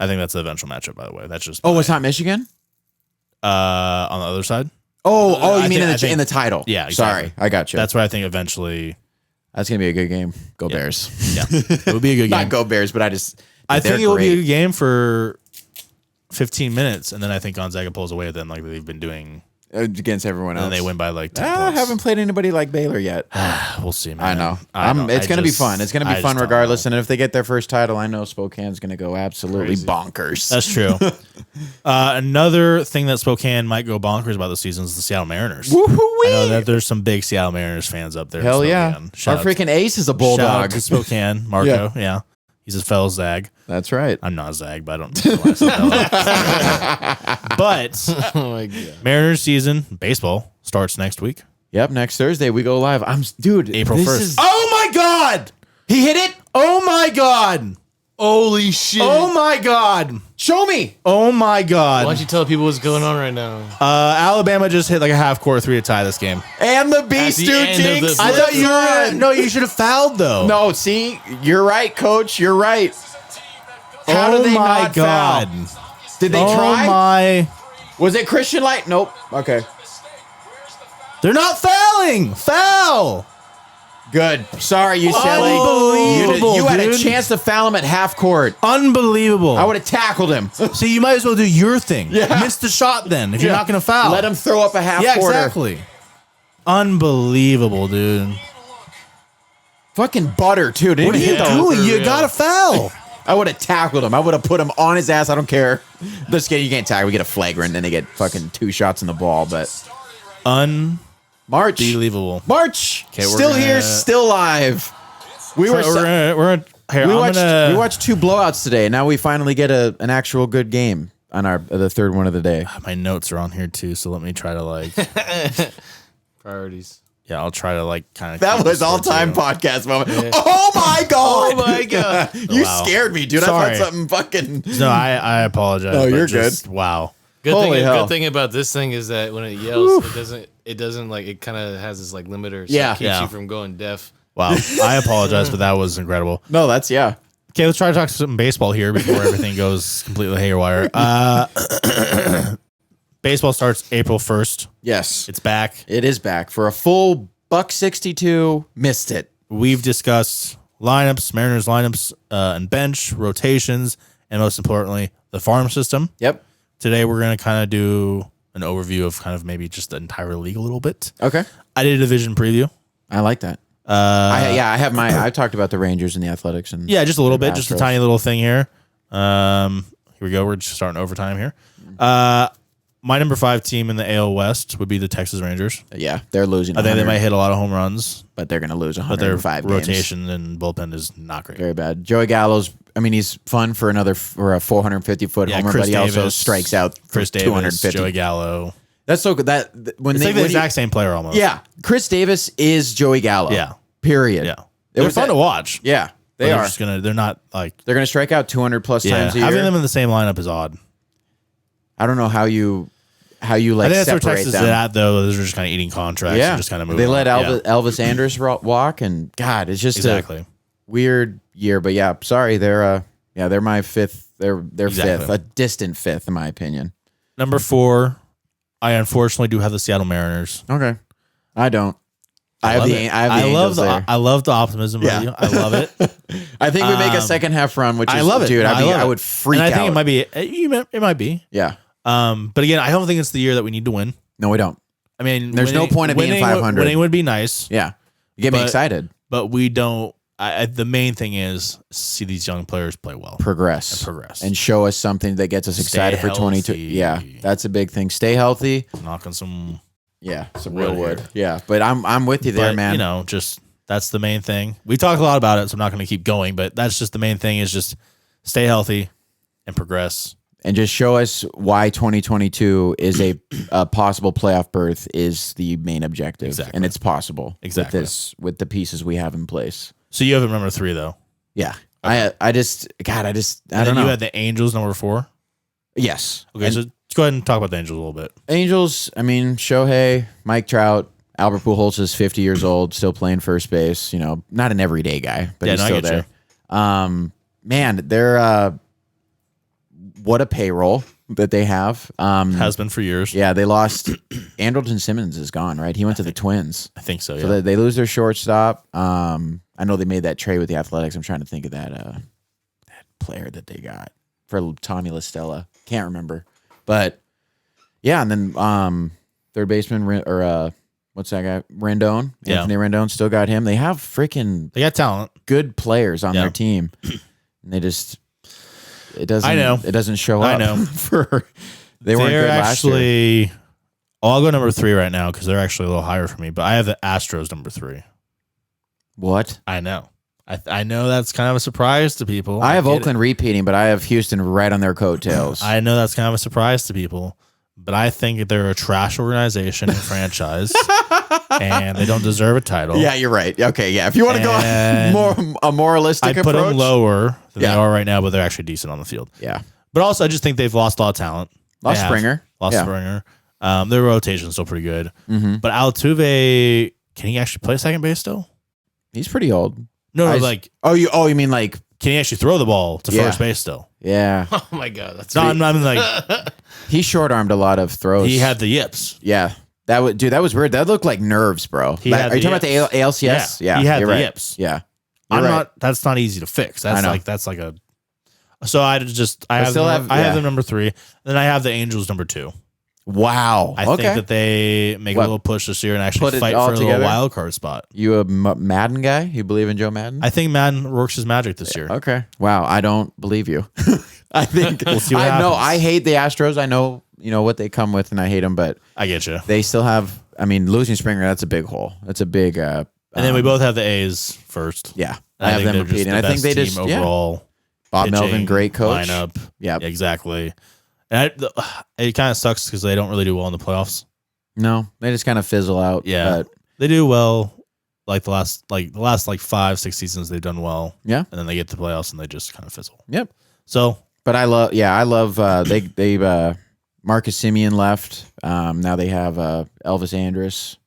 I think that's the eventual matchup, by the way. That's just Oh, it's not Michigan. on the other side. Oh, I you mean think- in the title? Yeah, exactly. Sorry, I got you. That's what I think eventually. That's gonna be a good game. Go Bears. Yeah, it would be a good game. Not go Bears, but I think it will be a good game for 15 minutes, and then I think Gonzaga pulls away with them like they've been doing, against everyone else. and then they win by like 10 I points. haven't played anybody like Baylor yet. We'll see, man. I know. don't- It's I going to be just- fun. It's going to I be just fun don't regardless. know. And if they get their first title, I know Spokane's going to go absolutely bonkers. That's true. Another thing that Spokane might go bonkers about this season is the Seattle Mariners. I know that there's some big Seattle Mariners fans up there. in Hell yeah. Spokane. Our Shout out- freaking ace is a shout out bulldog. to Spokane, Marco. Yeah. He's a fellow Zag. That's right. I'm not a Zag, but I don't know why I said fellow. But Oh my god. Mariners season, baseball, starts next week. Yep. Next Thursday we go live. Dude. April this 1st. is- Oh my God! he hit it. Oh my God! Holy shit. Oh my God! Show me. Oh my God! Why don't you tell people what's going on right now? Alabama just hit like a half court 3 to tie this game. And the beast the dude end of jinx. the- I thought you were Son. no. You should have fouled though. No, see, you're right, Coach. You're right. How oh did they my not God! foul? Did they oh try? my! Was it Christian Light? Nope. Okay. They're not fouling. Foul. Good. Sorry, you silly. Unbelievable, You had a dude. chance to foul him at half court. Unbelievable. I would have tackled him. So you might as well do your thing. Yeah. Miss the shot then if you're not going to foul. Let him throw up a half Yeah, quarter. exactly. Unbelievable, dude. Fucking butter, too. Didn't What are he you hit the- doing? You got to foul. I would have tackled him. I would have put him on his ass. I don't care. This game, you can't tackle. We get a flagrant, then they get fucking 2 shots in the ball. But March. Unbelievable. Okay, still here, still live. We We watched 2 blowouts today. Now we finally get an actual good game on the third one of the day. My notes are on here too, so let me try to Priorities. Yeah, I'll try to kind of. That was all-time podcast moment. Yeah. Oh my god! Oh my god! You scared me, dude. Sorry. I thought something fucking. No, I apologize. No, but you're just, good. Wow. Good thing about this thing is that when it yells, it doesn't like it kind of has this limiter, so it keeps you from going deaf. Wow. I apologize, but that was incredible. No, that's Okay, let's try to talk some baseball here before everything goes completely haywire. Baseball starts April 1st. Yes. It's back. It is back for a full $1.62. Missed it. We've discussed lineups, Mariners lineups, and bench, rotations, and most importantly, the farm system. Yep. Today, we're going to kind of do an overview of kind of maybe just the entire league a little bit. Okay. I did a division preview. I like that. I have I talked about the Rangers and the Athletics and just a little bit, Astros. just a tiny little thing here. Here we go. We're just starting overtime here. My number 5 team in the AL West would be the Texas Rangers. Yeah, they're losing. I think they might hit a lot of home runs, but they're going to lose but their 105 games. rotation and bullpen is not great. Very bad. Joey Gallo's. I mean, he's fun for a 450-foot homer, Chris but he also Davis, strikes out for Chris Davis, 250. Joey Gallo. That's so good. When It's they like the exact same player almost. Yeah, Chris Davis is Joey Gallo. Yeah. Period. Yeah. They're fun to watch. Yeah, But they are. They're not like. They're going to strike out 200 plus times a year. Having them in the same lineup is odd. I don't know how you I think that's where separate Texas them. is at, though. They're just kind of eating contracts and just kind of moving They let on. Elvis Andrus walk, and God, it's just Exactly. a weird year. But yeah, sorry, they're my 5th. They're Exactly. 5th, a distant 5th in my opinion. Number 4, I unfortunately do have the Seattle Mariners. Okay, I don't. I have love the it. Angels there. I love the optimism. Yeah. Of you. I love it. I think we make a second half run, which is I love it, dude. I it. would freak and I out. think it might be. It might be. Yeah. But again, I don't think it's the year that we need to win. No, we don't. I mean, There's no point in being 500. Winning would be nice. Yeah. You get me excited. But we don't. The main thing is see these young players play well, Progress. And show us something that gets us excited for 22. Yeah, that's a big thing. Stay healthy. Knock on some. Yeah, some real wood. Yeah, but I'm with you there, But, man. Just that's the main thing. We talked a lot about it, so I'm not going to keep going. But that's just the main thing is just stay healthy and progress. And just show us why 2022 is a possible playoff berth is the main objective. Exactly. And it's possible. Exactly. With the pieces we have in place. So you have number 3 though. Yeah. Okay. I don't know. You had the Angels number 4. Yes. Okay, so let's go ahead and talk about the Angels a little bit. Angels, I mean, Shohei, Mike Trout, Albert Pujols is 50 years old, still playing first base. Not an everyday guy, but he's still there. Man, they're what a payroll that they have. Has been for years. Yeah, they lost. Andrelton Simmons is gone, right? He went to the Twins. I think so. Yeah. So they lose their shortstop. I know they made that trade with the Athletics. I'm trying to think of that player that they got for Tommy La Stella. Can't remember, but yeah. And then third baseman what's that guy? Rendon. Yeah. Anthony Rendon, still got him. They have freaking They got talent. good players on their team, and they just it doesn't show up. I know. They weren't good last year. actually. I'll go number 3 right now because they're actually a little higher for me. But I have the Astros number 3. What? I know. I know that's kind of a surprise to people. I have get Oakland repeating, but I have Houston right on their coattails. I know that's kind of a surprise to people, but I think they're a trash organization and franchise, and they don't deserve a title. Yeah, you're right. Okay, yeah. If you want to go a moralistic I'd put approach, them lower than Yeah. they are right now, but they're actually decent on the field. yeah. But also, I just think they've lost a lot of talent. Lost They have. Springer. Lost Yeah. Springer. Their rotation's still pretty good. Mm-hmm. But Altuve, can he actually play second base still? He's pretty old. No, I- like Oh, you mean like can he actually throw the ball to first base still? Yeah. Oh my god, that's No, I'm like he short-armed a lot of throws. he had the yips. Yeah. That was weird. That looked like nerves, bro. Are you talking about the ALCS? Yeah. He had the yips. Yeah. That's not easy to fix. That's like a. So I have them number 3. Then I have the Angels number 2. Wow. I think that they make a little push this year and actually fight for a little wild card spot. You a Madden guy? You believe in Joe Madden? I think Madden works his magic this year. Okay. Wow. I don't believe you. I think we'll see what happens. No, I hate the Astros. I know what they come with, and I hate them, but I get you. They still have. I mean, losing Springer, that's a big hole. That's a big. And then we both have the A's first. Yeah, I have them repeating. I think they just overall. Bob Melvin, great coach. Lineup. Yeah, exactly. And it kind of sucks because they don't really do well in the playoffs. No, they just kind of fizzle out. Yeah, but they do well. Like the last 5-6 seasons, they've done well. Yeah, and then they get to the playoffs and they just kind of fizzle. Yep. So, but I love. They Marcus Semien left. Now they have Elvis Andrus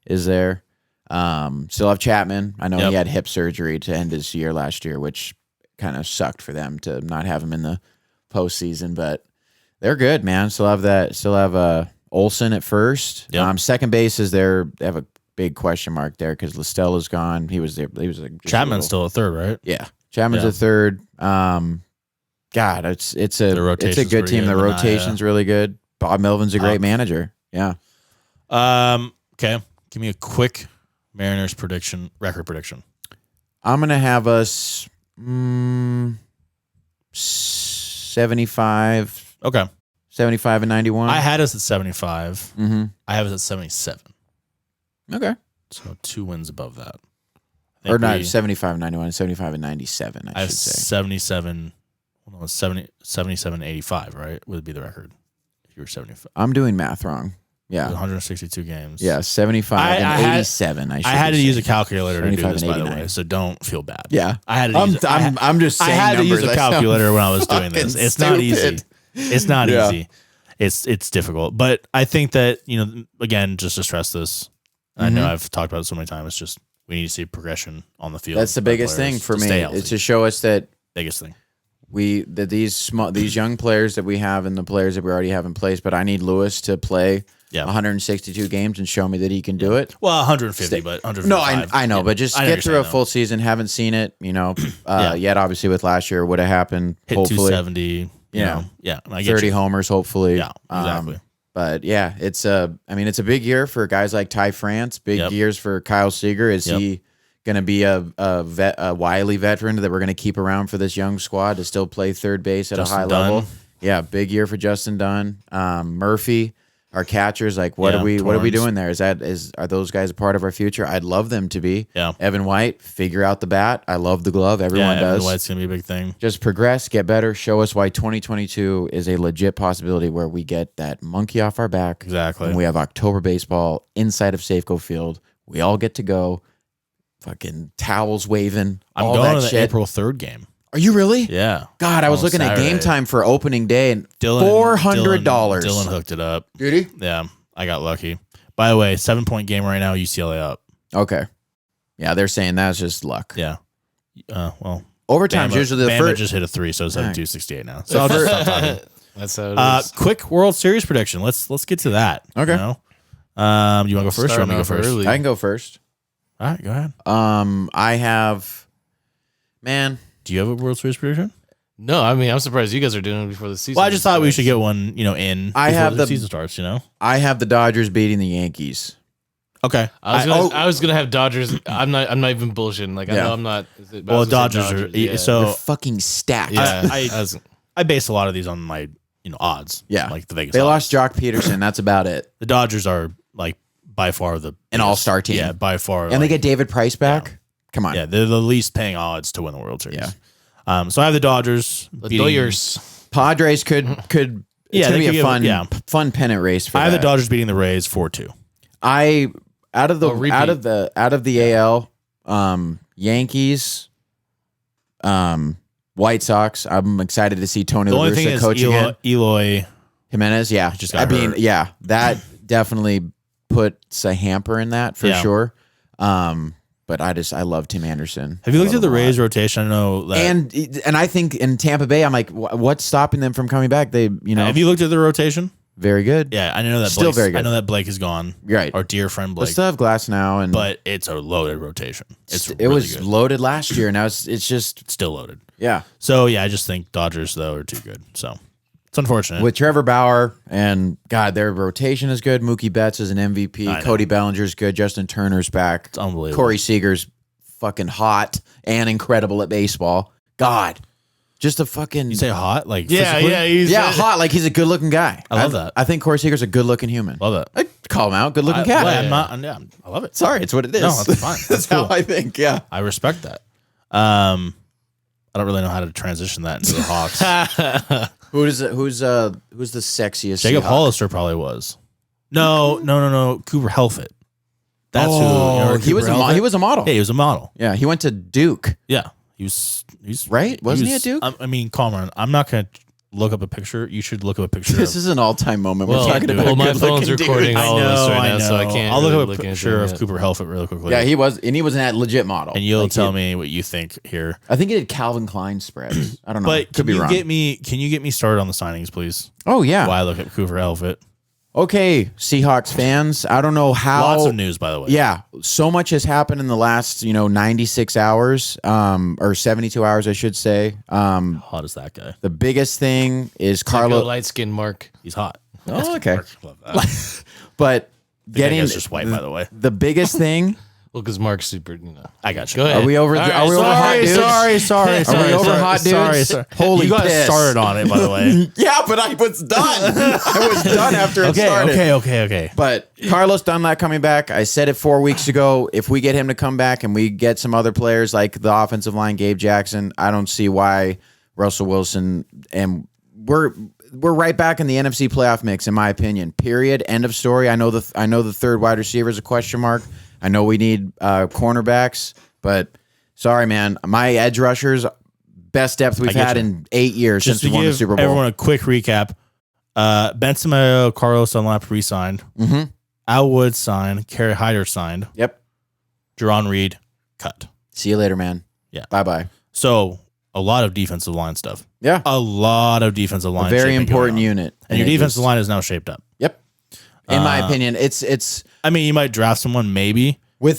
is there. Still have Chapman. I know he had hip surgery to end his year last year, which kind of sucked for them to not have him in the postseason. But they're good, man. Still have Olsen at first. Yep. Second base is there. They have a big question mark there because Listella's gone. He was there. He was like Chapman's still a third, right? Yeah, Chapman's a third. God, it's a good team. The rotation's really good. Bob Melvin's a great manager. Yeah. Okay. Give me a quick Mariners record prediction. I'm gonna have us 75. Okay. 75 and 91. I had us at 75. Mm-hmm. I have us at 77. Okay. So 2 wins above that. Or not 75 and 91, 75 and 97, I should say. 77. Well, no, 77 85, right? Would be the record if you were 75. I'm doing math wrong. Yeah. 162 games. Yeah, 75 and 87, I should I had to say. use a calculator to do this, by the way, so don't feel bad. Yeah. I had to use I'm just saying I had to use numbers. a calculator when I was doing this. It's not easy. It's not Yeah. easy. It's difficult. But I think that, again, just to stress this, I know I've talked about it so many times, it's just we need to see progression on the field. That's the biggest thing for me. It's to show us that biggest thing. These young players that we have and the players that we already have in place, but I need Lewis to play 162 games and show me that he can do it. Well, 150, but 155. No, I know, but just get through a full season. Haven't seen it, yet. Obviously, with last year, would have happened. Hit hopefully 270. Yeah, I get 30 homers, hopefully. Yeah, exactly. But yeah, it's a big year for guys like Ty France. Big years for Kyle Seager. Is he going to be a wily veteran that we're going to keep around for this young squad to still play third base at Justin a high Dunn. level? Yeah, big year for Justin Dunn. Murphy, our catchers. Like, what are we doing there? Are those guys a part of our future? I'd love them to be. Yeah. Evan White, figure out the bat. I love the glove. Everyone does. Evan White's going to be a big thing. Just progress, get better, show us why 2022 is a legit possibility where we get that monkey off our back. Exactly. And we have October baseball inside of Safeco Field. We all get to go. Fucking towels waving. I'm all going that to the shit. April 3rd game. Are you really? Yeah. God, I was looking at Game Time for opening day and $400. Dylan hooked it up. Did he? Yeah, I got lucky. By the way, 7-point game right now, UCLA up. Okay. Yeah, they're saying that's just luck. Yeah. Well, overtime's usually the Bama first. just hit a 3, so it's 72-68 now. So I'll just stop talking. That's how it is. Quick World Series prediction. Let's get to that. Okay. You want to go first or you want me to go first? early. I can go first. All right, go ahead. I have, man. Do you have a World Series prediction? No, I mean, I'm surprised you guys are doing it before the season. Well, I just thought we should get one, in before the season starts, I have the Dodgers beating the Yankees. Okay. I was gonna have Dodgers. I'm not even bullshitting. Like I know I'm not. Well, Dodgers are yeah. so They're fucking stacked. Yeah, I base a lot of these on my odds. Yeah. Like the Vegas. They odds. lost Jock Peterson. That's about it. The Dodgers are like by far An all-star team. Yeah, by far. And they get David Price back. Yeah. Come on. Yeah, they're the least paying odds to win the World Series. Yeah. So I have the Dodgers. the beating- Dodgers. Padres could. It's gonna be a fun pennant race for. I have the Dodgers beating the Rays 4-2. Out of the AL, Yankees, White Sox. I'm excited to see Tony The only La thing Russa is coach again. Eloy. Jimenez, yeah. Just got hurt. that definitely puts a hamper in that for sure. But I love Tim Anderson. Have you looked at the Rays rotation? I know that. And I think in Tampa Bay, I'm like, what's stopping them from coming back? They, Have you looked at the rotation? Very good. Yeah, I know that. Still very good. I know that Blake is gone. Right. Our dear friend Blake. But still have Glass now, but it's a loaded rotation. It was loaded last year. Now it's just still loaded. Yeah. So I just think Dodgers though are too good. So it's unfortunate. With Trevor Bauer and God, their rotation is good. Mookie Betts is an MVP. Cody Bellinger's good. Justin Turner's back. It's unbelievable. Corey Seager's fucking hot and incredible at baseball. God. Just a fucking... You say hot? Like physically? Hot. Like he's a good-looking guy. I love that. I think Corey Seager's a I human. Love that. I call him out. Good-looking cat. I love it. Sorry, it's what it is. No, that's fine. That's cool. how I think, yeah. I respect that. I don't really know how to transition that into the Hawks. Who's the sexiest? Jacob Seahawk? Hollister probably was. No. Cooper Helfet. That's who. He was a model. Yeah, he was a model. Yeah, he went to Duke. Yeah, he's right. Wasn't he at Duke? I mean, calm on. I'm not gonna look up a picture. You should look up a picture. This is an all-time moment. We're talking about my phone's recording all of this right now, so I can't. I'll look really up a picture of Cooper Helfet really quickly. Yeah, he was a legit model. And you'll tell me what you think here. I think he did Calvin Klein spreads. I don't know. But Could be wrong. Can you get me started on the signings, please? Oh yeah. While I look at Cooper Helfet. Okay, Seahawks fans. I don't know how. Lots of news, by the way. Yeah, so much has happened in the last 96 hours, or 72 hours, I should say. How hot is that guy? The biggest thing is Carlo. Light skinned Mark. He's hot. Oh, okay. Love that. But getting just white, by the way. The biggest thing. Well, because Mark's super, I got you. Go ahead. Are we over? Are we over hot dudes? Sorry. Are we over hot dudes? Sorry. Holy you got piss. started on it, by the way. Yeah, but I was done. I was done after it started. Okay. But Carlos Dunlap coming back. I said it 4 weeks ago. If we get him to come back and we get some other players like the offensive line, Gabe Jackson, I don't see why Russell Wilson and we're right back in the NFC playoff mix, in my opinion. Period. End of story. I know the third wide receiver is a question mark. I know we need cornerbacks, but sorry, man. My edge rushers, best depth we've had in 8 years since we won the Super Bowl. Everyone a quick recap. Benson Mayo, Carlos Dunlap re-signed. Mm-hmm. Al Wood signed. Kerry Hyder signed. Yep. Jerron Reed cut. See you later, man. Yeah. Bye-bye. So a lot of defensive line stuff. Yeah. A lot of defensive line. A very important unit. And your defensive line is now shaped up. Yep. In my opinion, it's. I mean, you might draft someone maybe, but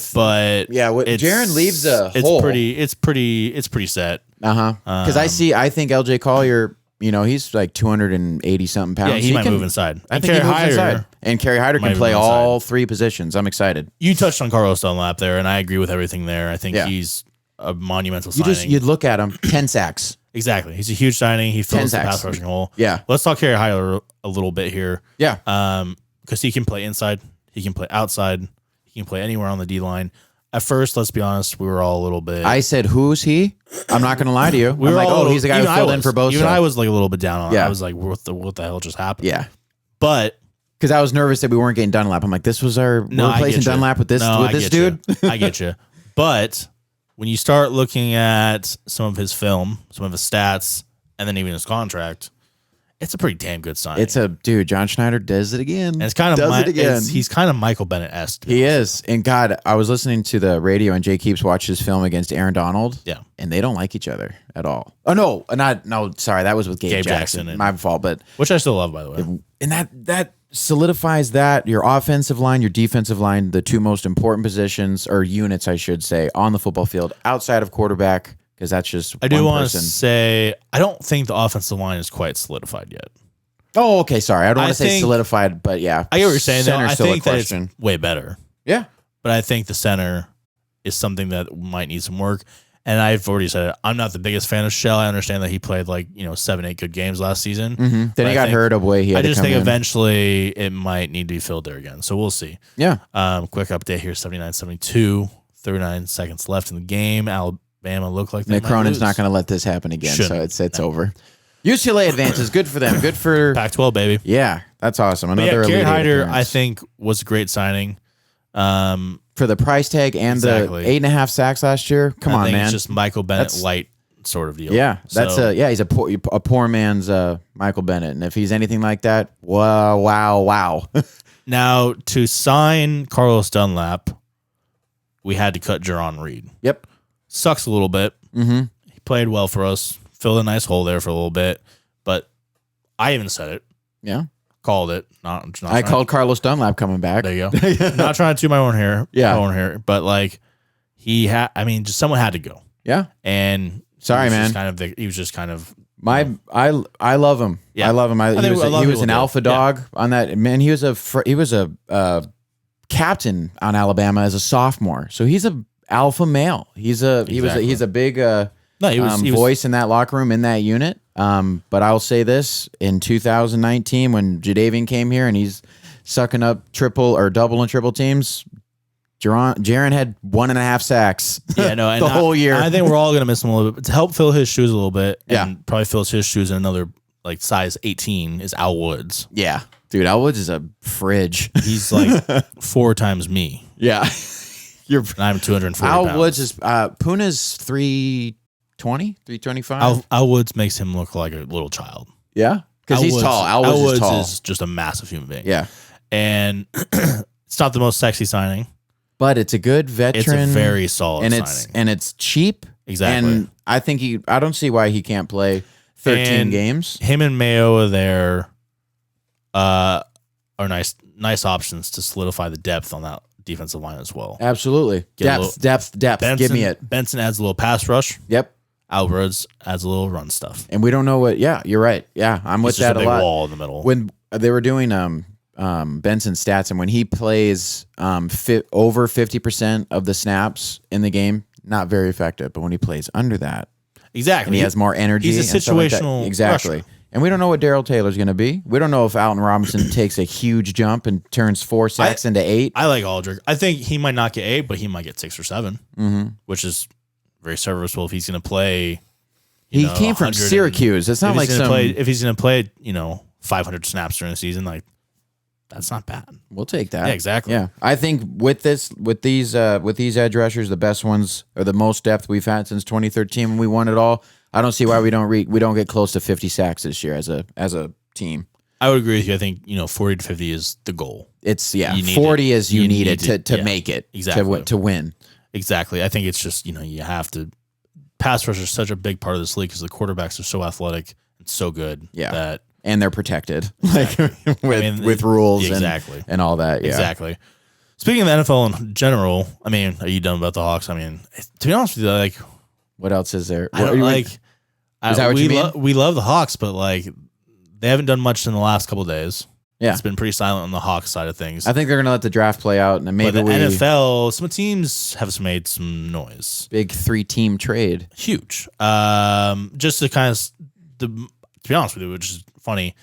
Jaron leaves a hole. It's pretty set. Because I think LJ Collier, he's like 280 something pounds. Yeah, he might move inside. I think he moves inside. And Kerry Hyder can play all three positions. I'm excited. You touched on Carlos Dunlap there, and I agree with everything there. I think he's a monumental signing. You'd look at him, 10 sacks. Exactly. He's a huge signing. He fills the pass rushing hole. Yeah. Let's talk Kerry Hyder a little bit here. Yeah. Because he can play inside. He can play outside. He can play anywhere on the D line. At first, let's be honest, we were all a little bit. I said, "Who's he?" I'm not going to lie to you. We were like, he's the guy who filled in for both. Even I was like a little bit down on it. Yeah. I was like, what the hell just happened? Yeah. But because I was nervous that we weren't getting Dunlap. I'm like, this was we're replacing Dunlap with this dude. I get you. But when you start looking at some of his film, some of his stats, and then even his contract, it's a pretty damn good sign. John Schneider does it again. And it's kind of he's kind of Michael Bennett-esque. He is. And God, I was listening to the radio and Jay Keeps watched his film against Aaron Donald. Yeah. And they don't like each other at all. Oh no, sorry, that was with Gabe Jackson. My fault, but which I still love, by the way. And that solidifies that your offensive line, your defensive line, the two most important positions or units, I should say, on the football field outside of quarterback. Because that's just I do want to say I don't think the offensive line is quite solidified yet. Oh, okay. Sorry, I don't want to say solidified, but yeah, I get what you're saying. Though. I think that it's way better. Yeah, but I think the center is something that might need some work. And I've already said it. I'm not the biggest fan of Shell. I understand that he played 7-8 good games last season. Mm-hmm. Then he got hurt away. I just think eventually it might need to be filled there again. So we'll see. Yeah. Quick update here: 79-72, 39 seconds left in the game. Alabama look like Nick Cronin's not going to let this happen again, so it's over. UCLA advances, good for them, good for Pac-12 baby. Yeah, that's awesome. Another Kerry Hyder, I think, was a great signing for the price tag and the 8.5 sacks last year. Come on, man, it's just Michael Bennett light sort of deal. Yeah, he's a poor man's Michael Bennett, and if he's anything like that, wow. Now to sign Carlos Dunlap. we had to cut Jaron Reed. Yep. Sucks a little bit. Mm-hmm. He played well for us, filled a nice hole there for a little bit, but I even said it. Yeah. Called it. I called Carlos Dunlap coming back. There you go. Not trying to toot my own hair. Yeah. My own hair, but like just someone had to go. Yeah. And sorry, man. He was just kind of I love him. Yeah. I love him. He was an alpha dog on that. Man, he was a captain on Alabama as a sophomore. So he's a alpha male. He's a big voice in that locker room, in that unit. But I'll say this, in 2019 when Jadeveon came here and he's sucking up triple or double and triple teams, Jaron had 1.5 sacks. Yeah, no, and the whole year. I think we're all gonna miss him a little bit. To help fill his shoes a little bit, and probably fills his shoes in another like size 18 is Al Woods. Yeah, dude, Al Woods is a fridge. He's like 4 times me. Yeah, I'm 240 Al pounds. Woods is Puna's 320, 325. Al Woods makes him look like a little child. Yeah, because he's tall. Al Woods is just a massive human being. Yeah, and it's not the most sexy signing. But it's a good veteran. It's a very solid signing. And it's cheap. Exactly. And I think I don't see why he can't play 13 games. Him and Mayo are there are nice options to solidify the depth on that defensive line as well. Absolutely. Depth. Benson, give me it. Benson adds a little pass rush. Yep. Alvarez adds a little run stuff. And we don't know what. Yeah, you're right. Yeah, I'm with that a lot. Wall in the middle. When they were doing Benson's stats, and when he plays over 50% of the snaps in the game, not very effective. But when he plays under that, exactly, and he has more energy. He's a situational like exactly. rusher. And we don't know what Darrell Taylor's going to be. We don't know if Alton Robinson takes a huge jump and turns 4 sacks into 8. I like Aldridge. I think he might not get 8, but he might get 6 or 7, which is very serviceable if he's going to play. He came from Syracuse. It's not like if he's going to play, 500 snaps during the season, like. That's not bad. We'll take that. Yeah, exactly. Yeah, I think with these edge rushers, the best ones are the most depth we've had since 2013 when we won it all. I don't see why we don't get close to 50 sacks this year as a team. I would agree with you. I think 40 to 50 is the goal. It's 40 is you need it to make it exactly to win. Exactly. I think it's just you have to. Pass rush is such a big part of this league because the quarterbacks are so athletic and so good. Yeah. That. And they're protected, Exactly. with rules and all that. Yeah. Exactly. Speaking of the NFL in general, are you done about the Hawks? To be honest with you, like, what else is there? I don't like. Is that what you mean? We love the Hawks, but like, they haven't done much in the last couple of days. Yeah, it's been pretty silent on the Hawks side of things. I think they're gonna let the draft play out, and maybe but the NFL, some teams have made some noise. Big 3-team trade, huge. Just to kind of to be honest with you, which is funny.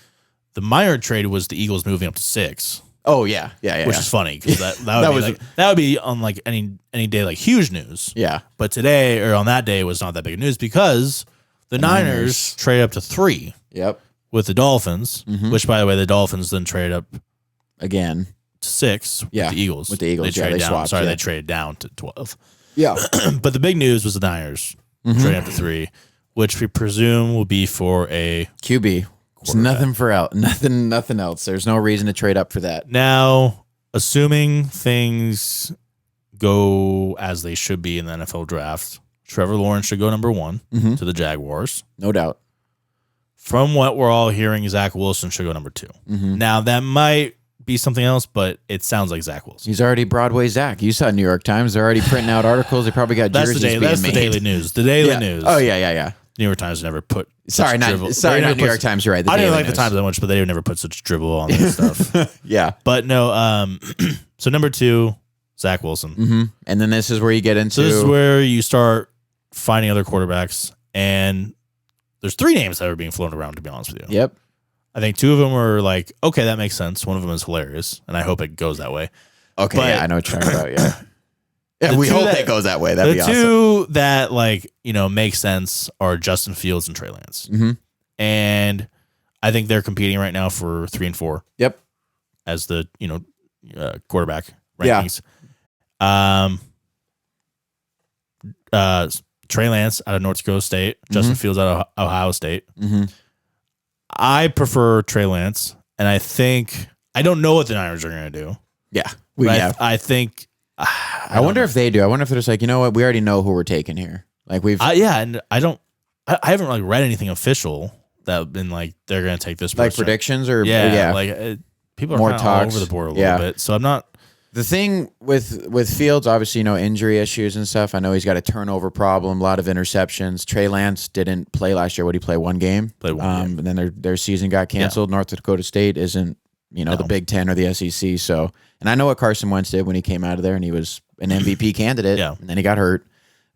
The Meyer trade was the Eagles moving up to 6. Oh yeah, which is funny because that would be on like any day like huge news. Yeah, but today or on that day it was not that big of news because the Niners trade up to 3. Yep, with the Dolphins, which by the way the Dolphins then trade up again to 6. Yeah, with the Eagles. They traded down. swapped. Sorry, they traded down to 12. Yeah, but the big news was the Niners trading up to 3, which we presume will be for a QB. It's nothing else. There's no reason to trade up for that. Now, assuming things go as they should be in the NFL draft, Trevor Lawrence should go number 1 to the Jaguars. No doubt. From what we're all hearing, Zach Wilson should go number 2. Now, that might be something else, but it sounds like Zach Wilson. He's already Broadway Zach. You saw New York Times. They're already printing out articles. They probably got jerseys being made. That's the Daily News. The Daily News. Oh, yeah. New York Times never put not New York Times. You're right. I didn't like the Times that much, but they never put such dribble on this stuff. Yeah, but no. So number 2, Zach Wilson, and then this is where you get into. So this is where you start finding other quarterbacks, and there's 3 names that are being floated around. To be honest with you, yep. I think 2 of them were like, okay, that makes sense. One of them is hilarious, and I hope it goes that way. Okay, but, I know what you're talking about. Yeah. Yeah, we hope it goes that way. That'd be awesome. The 2 that make sense are Justin Fields and Trey Lance, and I think they're competing right now for 3 and 4. Yep, as the quarterback rankings. Yeah. Trey Lance out of North Dakota State, Justin Fields out of Ohio State. I prefer Trey Lance, and I don't know what the Niners are going to do. Yeah, I think I wonder if they do. I wonder if they're just like, you know what? We already know who we're taking here. Like we've, and I haven't like read anything official that been like they're gonna take this person. Like predictions or like people are more kind of talks all over the board a little bit. So I'm not. The thing with Fields, obviously, injury issues and stuff. I know he's got a turnover problem, a lot of interceptions. Trey Lance didn't play last year. What, he play one game? Played one game. And then their season got canceled. North Dakota State isn't, the Big Ten or the SEC. So, and I know what Carson Wentz did when he came out of there, and he was an MVP candidate. Yeah. And then he got hurt,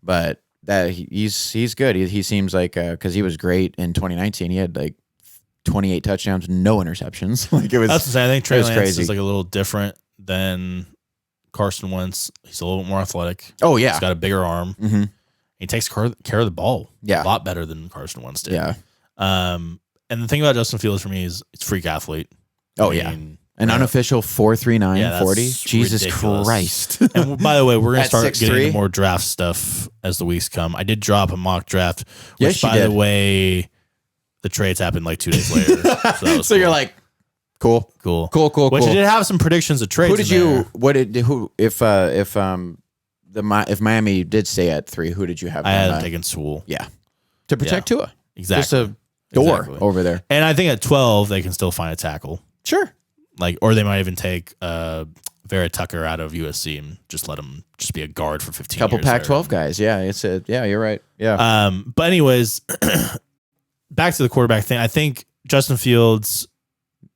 but that he's good. He seems like because he was great in 2019. He had like 28 touchdowns, no interceptions. Like it was. That's what I'm saying. I think Trey Lance crazy. is like a little different than Carson Wentz. He's a little bit more athletic. Oh yeah, he's got a bigger arm. Mm-hmm. He takes care of the ball. Yeah, a lot better than Carson Wentz did. Yeah. And the thing about Justin Fields for me is it's freak athlete. Oh yeah, an unofficial 4.39 40. Jesus ridiculous. Christ! And by the way, we're gonna start 6'3"? getting into more draft stuff as the weeks come. I did drop a mock draft, which Yes, you by the did. way, the trades happened like 2 days later. So, that was So you're like, cool. Which I did have some predictions of trades. Who did you? If Miami did stay at 3, who did you have? I had taken Sewell. Yeah, to protect Tua. Exactly. Just a door over there. And I think at 12 they can still find a tackle. Sure. Or they might even take Vera Tucker out of USC and just let him just be a guard for 15 Couple years. Pac-12 guys. Yeah, you're right. Yeah. But anyways, back to the quarterback thing. I think Justin Fields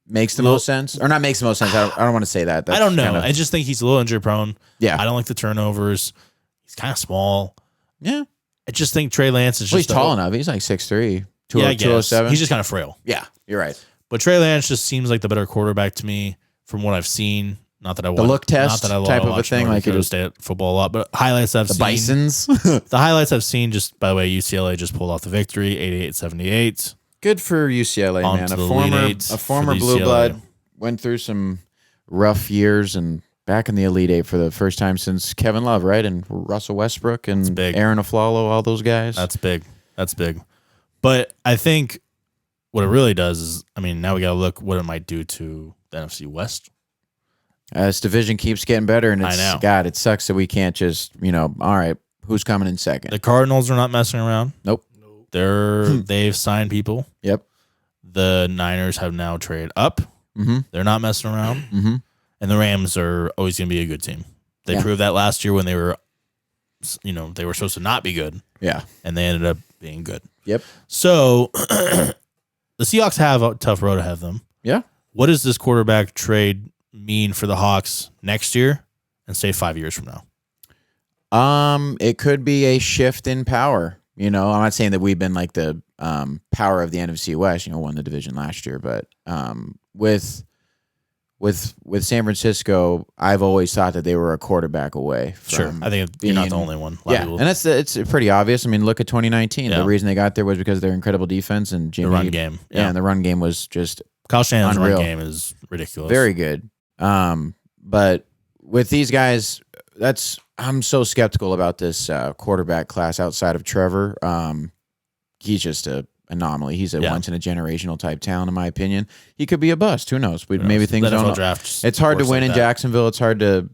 makes the most sense, or not makes the most sense. I don't want to say that. I don't know. I just think he's a little injury prone. Yeah. I don't like the turnovers. He's kind of small. Yeah. I just think Trey Lance is he's tall enough. He's like 6'3", 207. He's just kind of frail. Yeah, you're right. But Trey Lance just seems like the better quarterback to me from what I've seen. Not that I want the look test not that I type of a watch thing, North like Dakota it State football a lot. But highlights I've the seen, Bisons. the highlights I've seen. Just by the way, UCLA just pulled off the victory, 88-78. Good for UCLA, On man. to the A former blue UCLA. blood went through some rough years and back in the Elite Eight for the first time since Kevin Love, right? And Russell Westbrook and Aaron Aflalo, all those guys. That's big. But I think what it really does is, now we got to look what it might do to the NFC West. This division keeps getting better, and I know. God, it sucks that we can't just, all right, who's coming in second? The Cardinals are not messing around. Nope. They've signed people. Yep. The Niners have now traded up. Mm-hmm. They're not messing around. Mm-hmm. And the Rams are always going to be a good team. They proved that last year when they were, they were supposed to not be good. Yeah. And they ended up being good. Yep. So the Seahawks have a tough road ahead of them. Yeah. What does this quarterback trade mean for the Hawks next year and say 5 years from now? It could be a shift in power. I'm not saying that we've been like the power of the NFC West, won the division last year, but with San Francisco, I've always thought that they were a quarterback away from Sure. I think you're not the only one. And it's pretty obvious. Look at 2019. The reason they got there was because of their incredible defense and Jimmy. The run game. Yeah, and the run game was just Kyle Shanahan's unreal. run game is ridiculous. Very good. But with these guys, I'm so skeptical about this quarterback class outside of Trevor. He's just a anomaly. He's a once in a generational type talent, in my opinion. He could be a bust. Who knows? Maybe things don't. It's hard to win in Jacksonville. It's hard to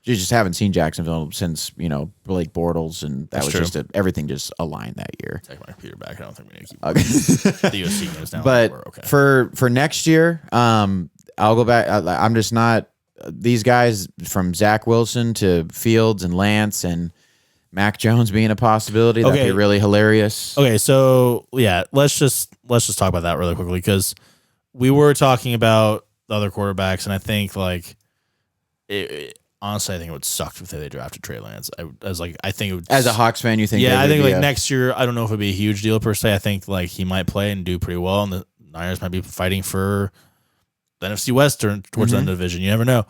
you just haven't seen Jacksonville since Blake Bortles, and that was true. just everything just aligned that year. Take my computer back. I don't think we need to keep Okay. the USC games now. But okay. for next year, I'll go back. I'm just not these guys from Zach Wilson to Fields and Lance and Mac Jones being a possibility. That'd be really hilarious. Okay, so let's just talk about that really quickly because we were talking about the other quarterbacks, and I think honestly, I think it would suck if they drafted Trey Lance. I think it would, as a Hawks fan, you think? Yeah, I think next year, I don't know if it'd be a huge deal per se. I think he might play and do pretty well, and the Niners might be fighting for the NFC West towards the end of the division. You never know.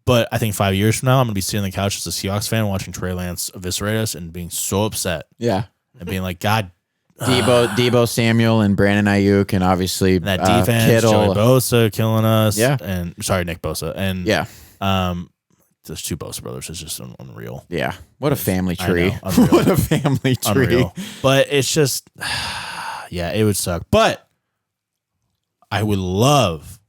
But I think 5 years from now, I'm going to be sitting on the couch as a Seahawks fan watching Trey Lance eviscerate us and being so upset. Yeah. And being like, God. Debo Samuel and Brandon Ayuk and obviously and that defense, Kittle. Joey Bosa killing us. Yeah. And sorry, Nick Bosa. And yeah. Those two Bosa brothers is just unreal. Yeah. What a family tree. What a family tree. Unreal. But it's just, it would suck. But I would love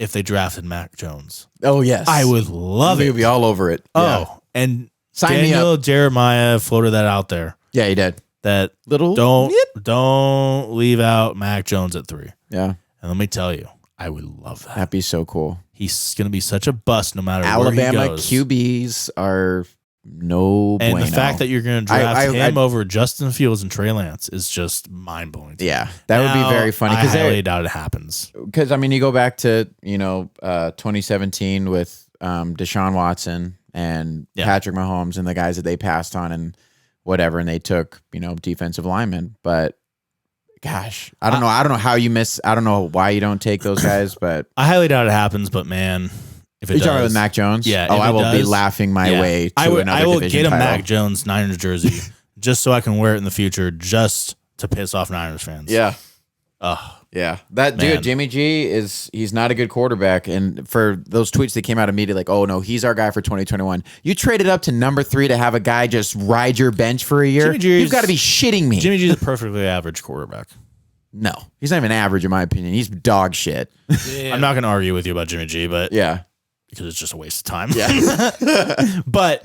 if they drafted Mac Jones. Oh, yes. I would love it. We'd be all over it. Oh, and Sign me Daniel up. Jeremiah floated that out there. Yeah, he did. That Little don't leave out Mac Jones at 3. Yeah. And let me tell you, I would love that. That'd be so cool. He's going to be such a bust no matter where Alabama he goes. QBs are no And bueno. the fact that you're going to draft him over Justin Fields and Trey Lance is just mind blowing. Yeah, that would be very funny. I highly doubt it happens. Because I mean, you go back to 2017 with Deshaun Watson and Patrick Mahomes and the guys that they passed on and whatever, and they took defensive linemen. But gosh, I don't know. I don't know how you miss. I don't know why you don't take those guys. But I highly doubt it happens. But man, if it does, talking with Mac Jones, yeah. Oh, I will be laughing my way to another I will division get a title. Mac Jones Niners jersey just so I can wear it in the future, just to piss off Niners fans. Yeah. Oh, yeah. That man. dude, Jimmy G, he's not a good quarterback. And for those tweets that came out immediately, like, oh no, he's our guy for 2021. You traded up to number 3 to have a guy just ride your bench for a year. You've got to be shitting me. Jimmy G is a perfectly average quarterback. No, he's not even average in my opinion. He's dog shit. Yeah. I'm not going to argue with you about Jimmy G, but Yeah. because it's just a waste of time. Yeah. But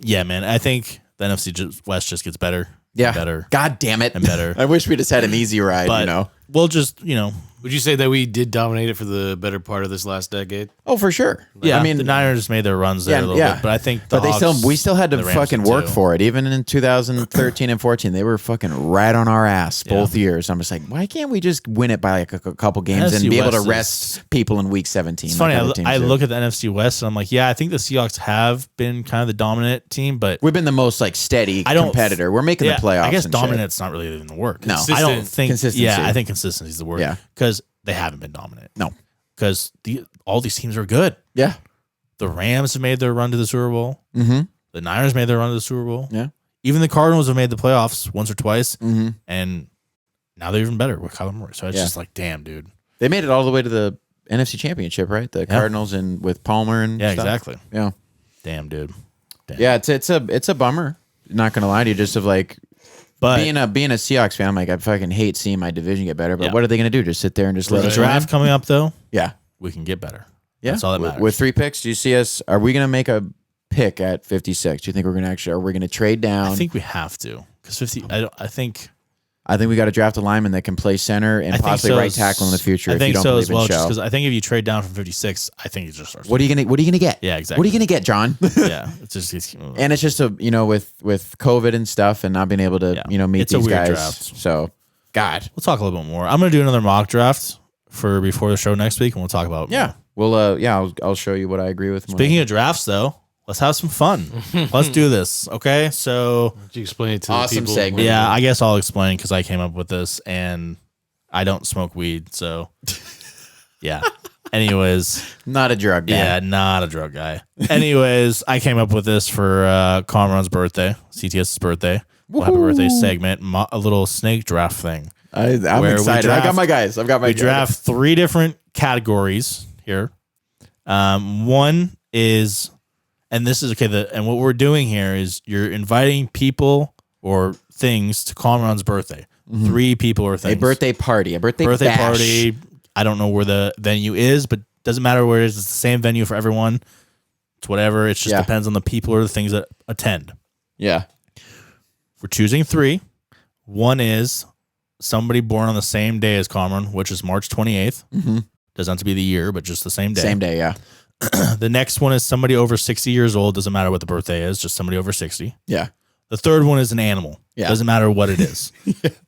yeah, man, I think the NFC West just gets better. Yeah. And better. God damn it. And better. I wish we just had an easy ride, But we'll just, Would you say that we did dominate it for the better part of this last decade? Oh, for sure. yeah, I mean, the Niners made their runs there a little bit, but I think but we still had to the Rams fucking did work too. for it. Even in 2013 and 14, they were fucking right on our ass both years. I'm just like, why can't we just win it by like a couple games NFC and be able to West rest people in week 17? It's funny. like other teams I do? look at the NFC West and I'm like, yeah, I think the Seahawks have been kind of the dominant team, but We've been the most like steady competitor. We're making the playoffs. I guess and shit. dominant's not really even the word. No. I don't think. Consistency. Yeah, I think consistency is the word. Yeah. Because they haven't been dominant. No. Because all these teams are good. Yeah. The Rams have made their run to the Super Bowl. Mm-hmm. The Niners made their run to the Super Bowl. Yeah. Even the Cardinals have made the playoffs once or twice. Mm-hmm. And now they're even better with Kyler Murray. So it's Yeah. just like, damn, dude. They made it all the way to the NFC Championship, right? The Cardinals and with Palmer and Yeah, stuff. exactly. Yeah. Damn, dude. Damn. Yeah, it's a bummer. Not gonna lie to you, just of like But being a Seahawks fan, I'm like, I fucking hate seeing my division get better. But Yeah. what are they gonna do? Just sit there and just let the us draft coming up, though, Yeah. we can get better. Yeah. That's all that matters. With 3 picks, do you see us? Are we gonna make a pick at 56? Do you think we're gonna are we gonna trade down? I think we have to. Because 50, I think we got to draft a lineman that can play center and I think possibly so right tackle in the future. I if think you don't so believe as well. in Just Show. because I think if you trade down from 56, I think it just starts. What are you gonna get? Yeah, exactly. What are you gonna get, John? Yeah, it's just And it's just with COVID and stuff and not being able to meet It's a these weird guys. draft. So God, we'll talk a little bit more. I'm gonna do another mock draft for before the show next week, and we'll talk about it more. well, I'll show you what I agree with. Speaking of drafts, though, let's have some fun. Let's do this, okay? So Did you explain it to Awesome the people? segment. yeah, I guess I'll explain because I came up with this, and I don't smoke weed, so yeah. Anyways, not a drug guy. yeah, not a drug guy. Anyways, I came up with this for Conrad's birthday, CTS's birthday. Happy birthday segment, a little snake draft thing. I'm Where we excited. I got draft- my guys. I've got my We guys. draft 3 different categories here. One is, and this is okay. And what we're doing here is you're inviting people or things to Conrad's birthday. 3 people or things. a birthday party, a birthday bash. party. I don't know where the venue is, but doesn't matter where it is. It's the same venue for everyone. It's whatever. It just depends on the people or the things that attend. Yeah. We're choosing 3. One is somebody born on the same day as Conrad, which is March 28th. Mm-hmm. Doesn't have to be the year, but just the same day. Same day. Yeah. The next one is somebody over 60 years old. Doesn't matter what the birthday is, just somebody over 60. Yeah. The third one is an animal. Yeah. Doesn't matter what it is.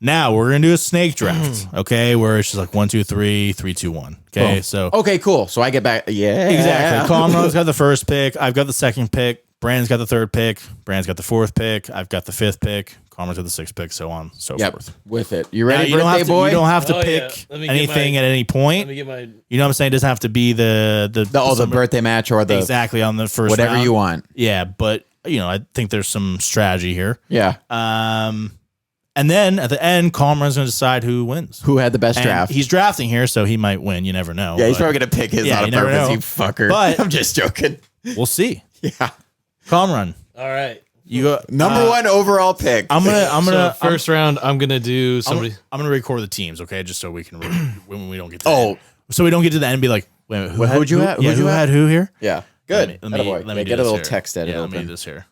Now we're going to do a snake draft, okay, where it's just like 1, 2, 3, 3, 2, 1. Okay, Cool. so. Okay, cool. So I get back. Yeah. Exactly. Conrad's got the first pick. I've got the second pick. Brandon's got the third pick. Brandon's got the 4th pick. I've got the 5th pick. Conrad's got the 6th pick, so on, so Yep. forth. With it. You Now, ready, you don't birthday have to, boy? You don't have to Oh, yeah. pick Let me get anything my- at any Let point. me get my. You know what I'm saying? It doesn't have to be the the birthday match or the exactly on the first whatever round. you want. Yeah, but I think there's some strategy here. Yeah. And then at the end, Conrad's going to decide who wins. Who had the best And draft? he's drafting here, so he might win. You never know. Yeah, he's but probably gonna pick his Yeah, on you never purpose. know. You fucker. But- I'm just joking. we'll see. Yeah. Conrad, All right. you go Number 1 overall pick. I'm gonna So first round, I'm gonna do I'm somebody. gonna record the teams, okay, just so we can when we don't get to the Oh. end. So we don't get to the end and be like, Wait, Who'd you have? Who had who here? Yeah. Good. Let me get a little text edit Let open. me do this here.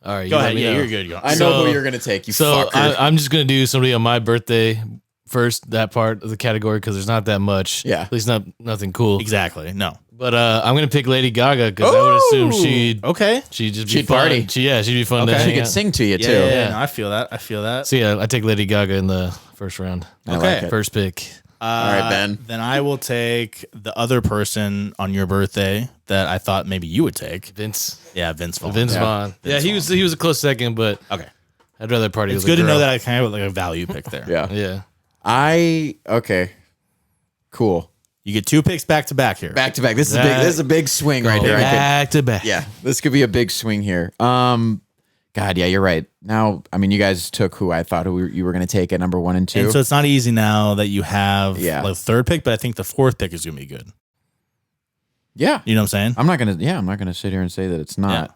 All right. Go ahead. Yeah, know. you're good. Go. I know who you're going to take, you So fucker. I'm just going to do somebody on my birthday first, that part of the category, because there's not that much. Yeah. At least nothing cool. Exactly. No. But I'm going to pick Lady Gaga because I would assume she'd just be She'd fun. party. She'd be fun to she hang could out. sing to you, too. Yeah, no, I feel that. So yeah, I take Lady Gaga in the first round. I like it. First pick. All right, Ben. Then I will take the other person on your birthday that I thought maybe you would take. Vince. Yeah, Vince Vaughn. Vince Vaughn. Yeah, he was a close second, but Okay. I'd rather party It's with a good to know girl. that I kind of like a value pick there. Yeah. Yeah. Okay. Cool. You get 2 picks back to back here. Back to back. This is a big swing right here. Back to back. Yeah, this could be a big swing here. God, yeah, you're right. Now, I mean, you guys took who I thought you were going to take at number 1 and 2. And so it's not easy now that you have Yeah. like third pick, but I think the 4th pick is going to be good. Yeah, You know what I'm saying? I'm not gonna sit here and say that it's not. Yeah.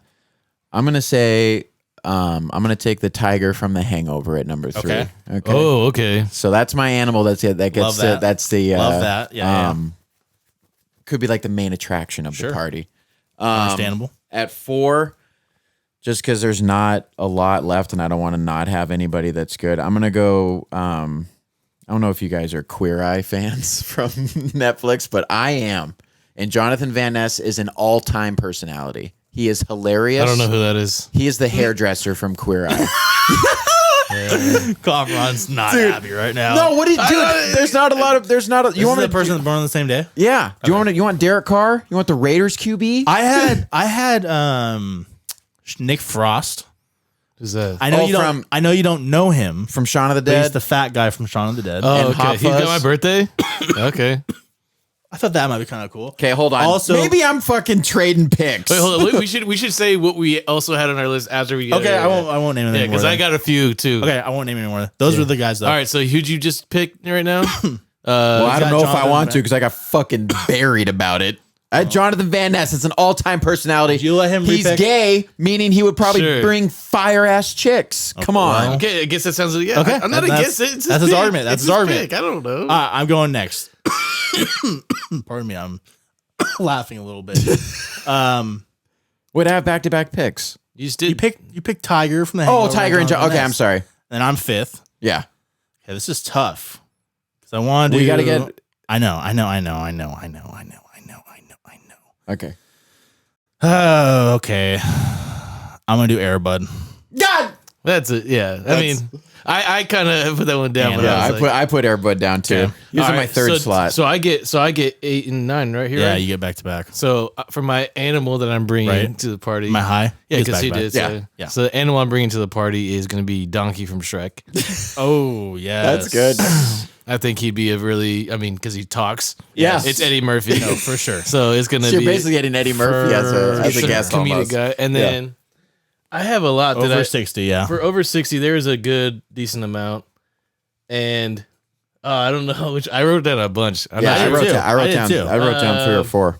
I'm gonna say, I'm gonna take the tiger from The Hangover at number 3. Okay. Oh, okay. So that's my animal. That gets Love that. that's the Love that. Yeah. could be like the main attraction of the party. Understandable. At 4, just because there's not a lot left, and I don't want to not have anybody that's good. I'm gonna go. I don't know if you guys are Queer Eye fans from Netflix, but I am. And Jonathan Van Ness is an all-time personality. He is hilarious. I don't know who that is. He is the hairdresser from Queer Eye. Coffron's not happy right now. No, what did dude? There's not a lot of. There's not a. You want the person that's born on the same day? Yeah. Do you want Derek Carr? You want the Raiders QB? I had Nick Frost. Who's that? I know you don't. from- I know you don't know him. From Shaun of the But he's Dead. the fat guy from Shaun of the Dead. Oh, and okay. Hot He's got Fuzz. my birthday? Okay. I thought that might be kind of cool. Okay, hold on. Also- maybe I'm fucking trading picks. Wait, hold on. We should say what we also had on our list after we get Okay, I won't name them Yeah, anymore. because I got a few too. Okay, I won't name anymore. Those were the guys though. All right, so who'd you just pick right now? Well, I don't got know if I Jonathan want to Van- because I got fucking buried about it. Jonathan Van Ness is an all-time personality. Did you let him He's repick? gay, meaning he would probably Sure. bring fire-ass chicks. Come on. Okay, I guess that sounds like Okay, I'm not that's- against it. It's that's his argument. That's his argument. Pick. I don't know. I'm going next. Pardon me, I'm laughing a little bit. Would have back-to-back picks. you just You did. picked Tiger from the Oh, Hangover Tiger and John. Jonathan Okay, I'm Ness. sorry. And I'm 5th. Yeah. Okay, this is tough. Because I want to We gotta get- I know. Okay. Oh, okay. I'm gonna do Airbud. God. That's it. Yeah. I mean, I kind of put that one down. But Yeah, I was like, I put Airbud down too. okay. He's All in my right, third so, slot. So I get 8 and 9 right here. Yeah, right? you get back to back. So for my animal that I'm bringing Right. to the party, Am I high? yeah, He's because he back to did. back. So, Yeah. so the animal I'm bringing to the party is going to be Donkey from Shrek. Oh, yeah. That's good. I think he'd be because he talks. Yeah. It's Eddie Murphy. No, for sure. So it's going to So you're be basically getting Eddie Murphy as a he's guest comedic almost. guy. And then I have a lot that Over I 60, yeah. for over 60. There's a good decent amount, and I don't know which. I wrote down a bunch. I'm Yeah, not I sure. wrote too. down. I did too. I wrote down 3 or 4.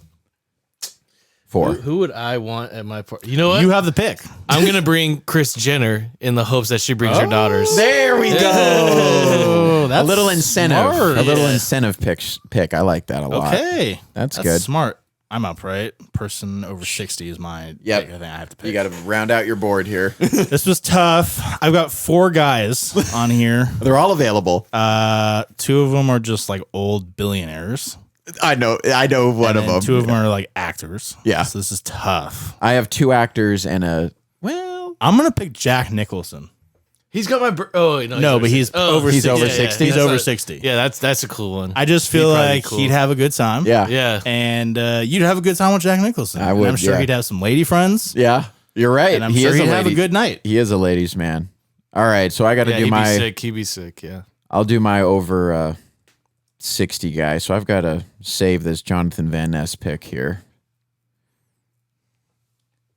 4. Who would I want at my party? You know what? You have the pick. I'm gonna bring Kris Jenner in the hopes that she brings her daughters. There we go. Oh, a that's little incentive. smart. A little Yeah. incentive pick. I like that a lot. Okay. That's good. Smart. I'm up, right? Person over 60 is my Yep. pick. I think I have to pick. You got to round out your board here. This was tough. I've got 4 guys on here. They're all available. 2 of them are just like old billionaires. I know one And of then them. 2 of them are like actors. Yeah. So this is tough. I have 2 actors and a I'm going to pick Jack Nicholson. He's got my. No, but he's over He's 60. over Yeah, 60? He's that's over not- 60. Yeah, that's a cool one. I just feel He'd probably be like cool. he'd have a good time. Yeah. Yeah. And you'd have a good time with Jack Nicholson. I And would, I'm sure yeah. he'd have some lady friends. Yeah. You're right. And I'm he sure is he'd a have a lady. good night. He is a ladies' man. All right, so I got to do he'd my. be sick. He'd be sick. Yeah. I'll do my over 60 guy. So I've got to save this Jonathan Van Ness pick here.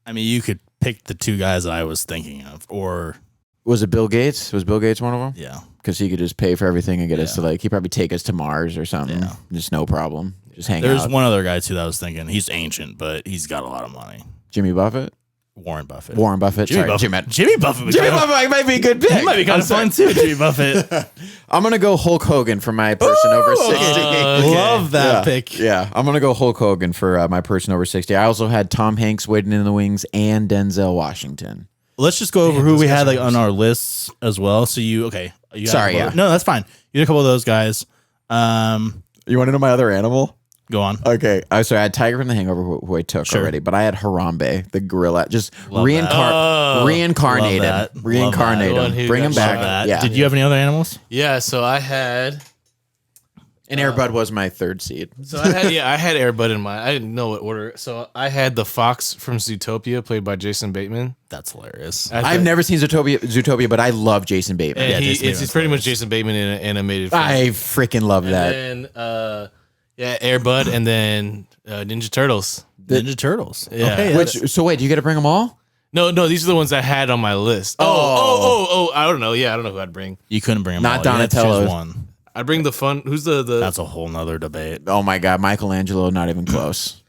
I mean, you could pick the 2 guys that I was thinking of, or Was it Bill Gates? Was Bill Gates one of them? yeah. Because he could just pay for everything and get us Yeah. to he'd probably take us to Mars or something. Yeah. Just no problem. Just hang There's out. one other guy too that I was thinking. He's ancient, but he's got a lot of money. Jimmy Buffett? Warren Buffett. Warren Buffett. Jimmy Sorry, Buffett. Jimmy Buffett. Jimmy Buffett might be a good pick. He might be kind of fun too, Jimmy Buffett. I'm going to go Hulk Hogan for my person over 60. Love that pick. Yeah, I'm going to go Hulk Hogan for my person over 60. I also had Tom Hanks waiting in the wings and Denzel Washington. Let's just go over who we had on our lists as well. So you Sorry, yeah. No, that's fine. You had a couple of those guys. You want to know my other animal? Go on. Okay. I had Tiger from The Hangover, who I took already, but I had Harambe, the gorilla. Just reincarnate him. Reincarnate him. Bring him back. Yeah. Did you have any other animals? Yeah, so I had... And Air Bud was my third seed. So I had Air Bud in mind. I didn't know what order. So I had the fox from Zootopia, played by Jason Bateman. That's hilarious. I've never seen Zootopia, but I love Jason Bateman. And it's pretty much Jason Bateman in an animated film. I freaking love that. And then, Air Bud, and then Ninja Turtles. Ninja Turtles. Yeah. Okay, So wait, do you got to bring them all? No, these are the ones I had on my list. Oh, I don't know. Yeah, I don't know who I'd bring. You couldn't bring them Not all. Donatello. One. I'd bring the fun. Who's the? That's a whole nother debate. Oh my God, Michelangelo, not even close.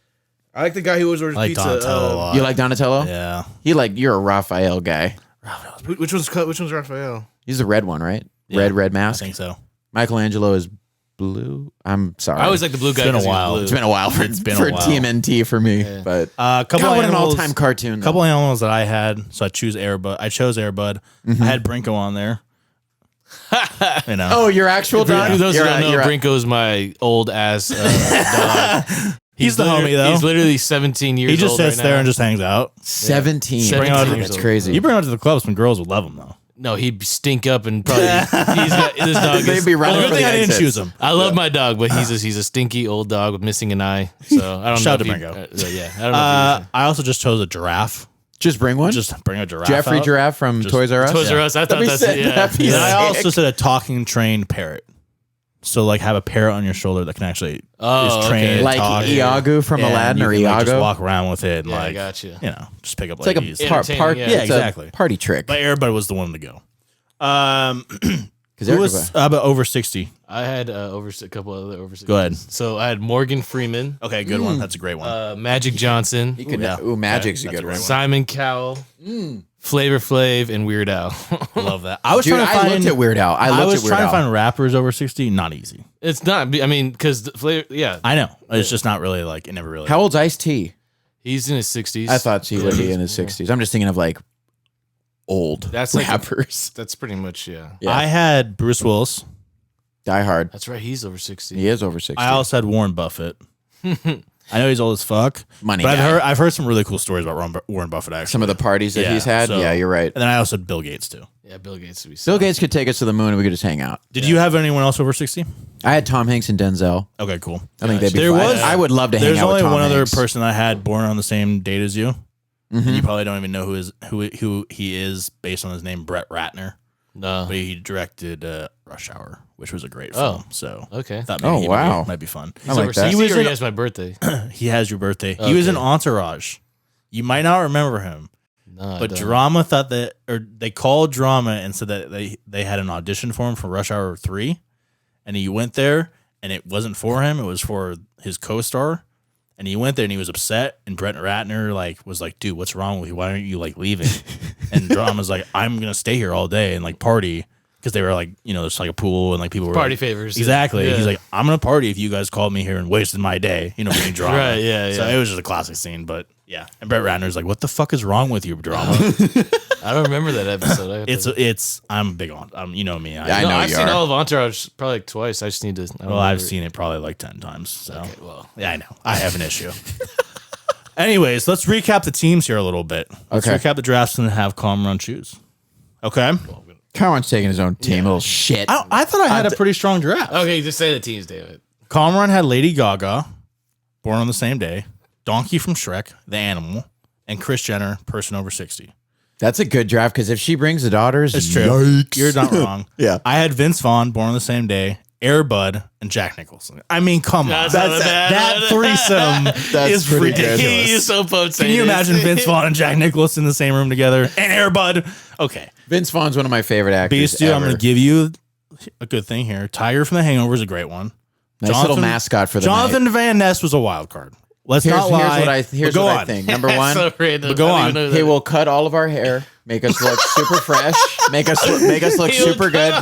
I like the guy who always orders pizza. Donatello a lot. You like Donatello? Yeah. You're a Raphael guy. Which one's Raphael? He's the red one, right? Yeah, Red mask. I think so. Michelangelo is blue. I'm sorry. I always like the blue guy. It's been a while. It's been a while for TMNT for me, but couple what an animals, all-time cartoon. Though. Couple animals that I had, so I chose Air Bud. I had Brinko on there. You know. Oh, your actual dog? For those who don't know, Brinko's my old ass dog. He's the homie though. He's literally 17 years old. He just sits there and just hangs out. 17. That's crazy. You bring him out to the club, some girls would love him though. No, he'd stink up and probably this dog. They'd be running. Good thing I didn't choose him. I love my dog, but he's a stinky old dog with missing an eye. So I don't Shout know. out to Brinko. Yeah, I don't know. I also just chose a giraffe. Just bring one. Just bring a giraffe. Jeffrey out. Giraffe from Toys R Us. Toys R Us. I thought that's it. Yeah. That'd be And I sick. also said a talking trained parrot. So like have a parrot on your shoulder that can actually is trained, like talk. Iago from Aladdin, or Iago. Just walk around with it, and Yeah, I got you. just pick up It's like ladies. a Entertaining, exactly. party trick. But everybody was the one to go. Who was about over 60? I had a couple other over 60. Go ahead. So I had Morgan Freeman, Okay, good one. That's a great one. Magic Johnson, Magic's a good one. Simon Cowell, Flavor Flav, and Weird Al. Love that. I was Dude, trying to find. I looked at Weird Al. I was trying to find rappers over 60. Not easy. It's not. I mean, because Flavor. Yeah, I know. It's just not really like it never really. How old's Ice-T? he's in his 60s. I thought he would be in his 60s. I'm just thinking of like old That's like rappers. That's pretty much Yeah. I had Bruce Willis. Die Hard. That's right. He's over 60. He is over 60. I also had Warren Buffett. I know he's old as fuck. Money But guy. I've heard some really cool stories about Warren Buffett, actually. Some of the parties that he's had. so- Yeah, you're right. And then I also had Bill Gates, too. Yeah, Bill Gates would be. Bill Gates could take us to the moon and we could just hang out. Did you have anyone else over 60? I had Tom Hanks and Denzel. Okay, cool. I think they'd be There fine. was- I would love to hang There's out with only Tom one other Hanks. person I had born on the same date as you. And you probably don't even know who he is based on his name, Brett Ratner. No. But he directed Rush Hour, which was a great film. So okay. thought maybe might be fun. I like that. He was in- has my birthday. He has your birthday. He was in Entourage. You might not remember him, No, but Drama thought that, or they called Drama and said that they had an audition for him for Rush Hour 3, and he went there, and it wasn't for him. It was for his co-star. And he went there and he was upset. And Brett Ratner was like, dude, what's wrong with you? Why aren't you leaving? And Drama's like, I'm gonna stay here all day and party, because they were there's a pool and people were party favors. Exactly. Yeah. He's like, I'm gonna party if you guys called me here and wasted my day. Being Drama. Right. Yeah. So it was just a classic scene. But yeah. And Brett Ratner's like, what the fuck is wrong with you, Drama? I don't remember that episode. I'm big on. You know me. I know I've you seen are. all of Entourage probably twice. I just need to. I've seen it probably 10 times. So Okay, well, yeah, I know. I have an issue. Anyways, let's recap the teams here a little bit. Let's Okay. recap the drafts and have Calm Run choose. Okay. Conran's taking his own team. Little shit. I thought I had a pretty strong draft. okay, just say the teams, David. Calm Run had Lady Gaga, born on the same day, Donkey from Shrek, the animal, and Kris Jenner, person over 60. That's a good draft because if she brings the daughters, It's true. yikes. You're not wrong. Yeah. I had Vince Vaughn, born on the same day, Air Bud, and Jack Nicholson. I mean, come on. That's not bad. That threesome is pretty good. ridiculous. He is so potent. Can you imagine Vince Vaughn and Jack Nicholson in the same room together? And Air Bud. Okay. Vince Vaughn's one of my favorite actors. Beast, dude, I'm ever. going to give you a good thing here. Tiger from The Hangover is a great one. Nice little mascot for the Jonathan Van Ness was a wild card. Let's not lie. Here's what I think. Number one, so random. But go on. he will cut all of our hair, make us look super fresh, make us look super good.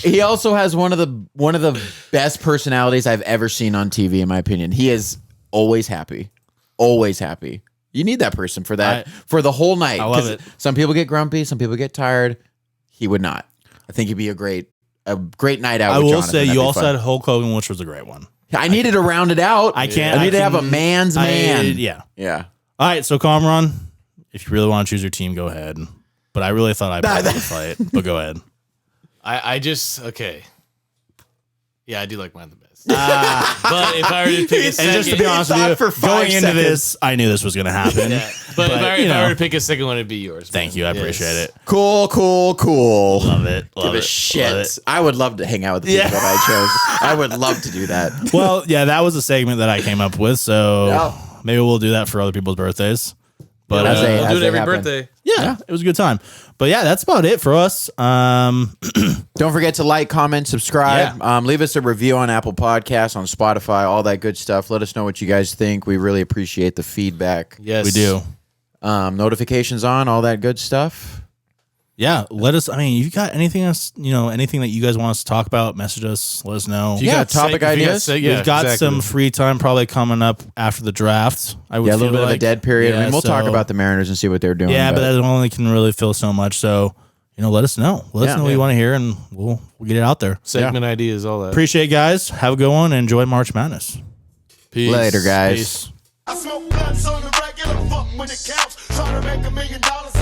He also has one of the best personalities I've ever seen on TV, in my opinion. He is always happy. Always happy. You need that person for that for the whole night. I love it. Some people get grumpy, some people get tired. He would not. I think he'd be a great night out. I with will Jonathan. say That'd you be also fun. had Hulk Hogan, which was a great one. I needed to round it out. I need to have a man's man. Yeah. All right, so Kamran, if you really want to choose your team, go ahead. But I really thought I'd the fight. But go ahead. I just okay. Yeah, I do like mine the best. But if I were to pick a second, and just to be honest with you, going into this, I knew this was going to happen. Yeah. But if I were to pick a second one, it'd be yours. Thank you. I appreciate it. Cool. Love it. Give a shit. I would love to hang out with the people that I chose. I would love to do that. Well, yeah, that was a segment that I came up with. So maybe we'll do that for other people's birthdays. But we'll do it every birthday. Yeah, it was a good time. But yeah, that's about it for us. Don't forget to like, comment, subscribe. Leave us a review on Apple Podcasts, on Spotify, all that good stuff. Let us know what you guys think. We really appreciate the feedback. Yes, we do. Notifications on, all that good stuff. Yeah, let us. I mean, if you got anything else, anything that you guys want us to talk about, message us. Let us know. If you got topic ideas. We've got some free time probably coming up after the draft. I would a little bit of a dead period. Yeah, I mean, we'll talk about the Mariners and see what they're doing. Yeah, but that only can really fill so much. So, let us know. Let us know what you want to hear, and we'll get it out there. Segment ideas, all that. Appreciate it, guys. Have a good one. And enjoy March Madness. Peace. Later, guys. I smoke blunts on the regular, fuck when it counts. Trying to make $1 million out of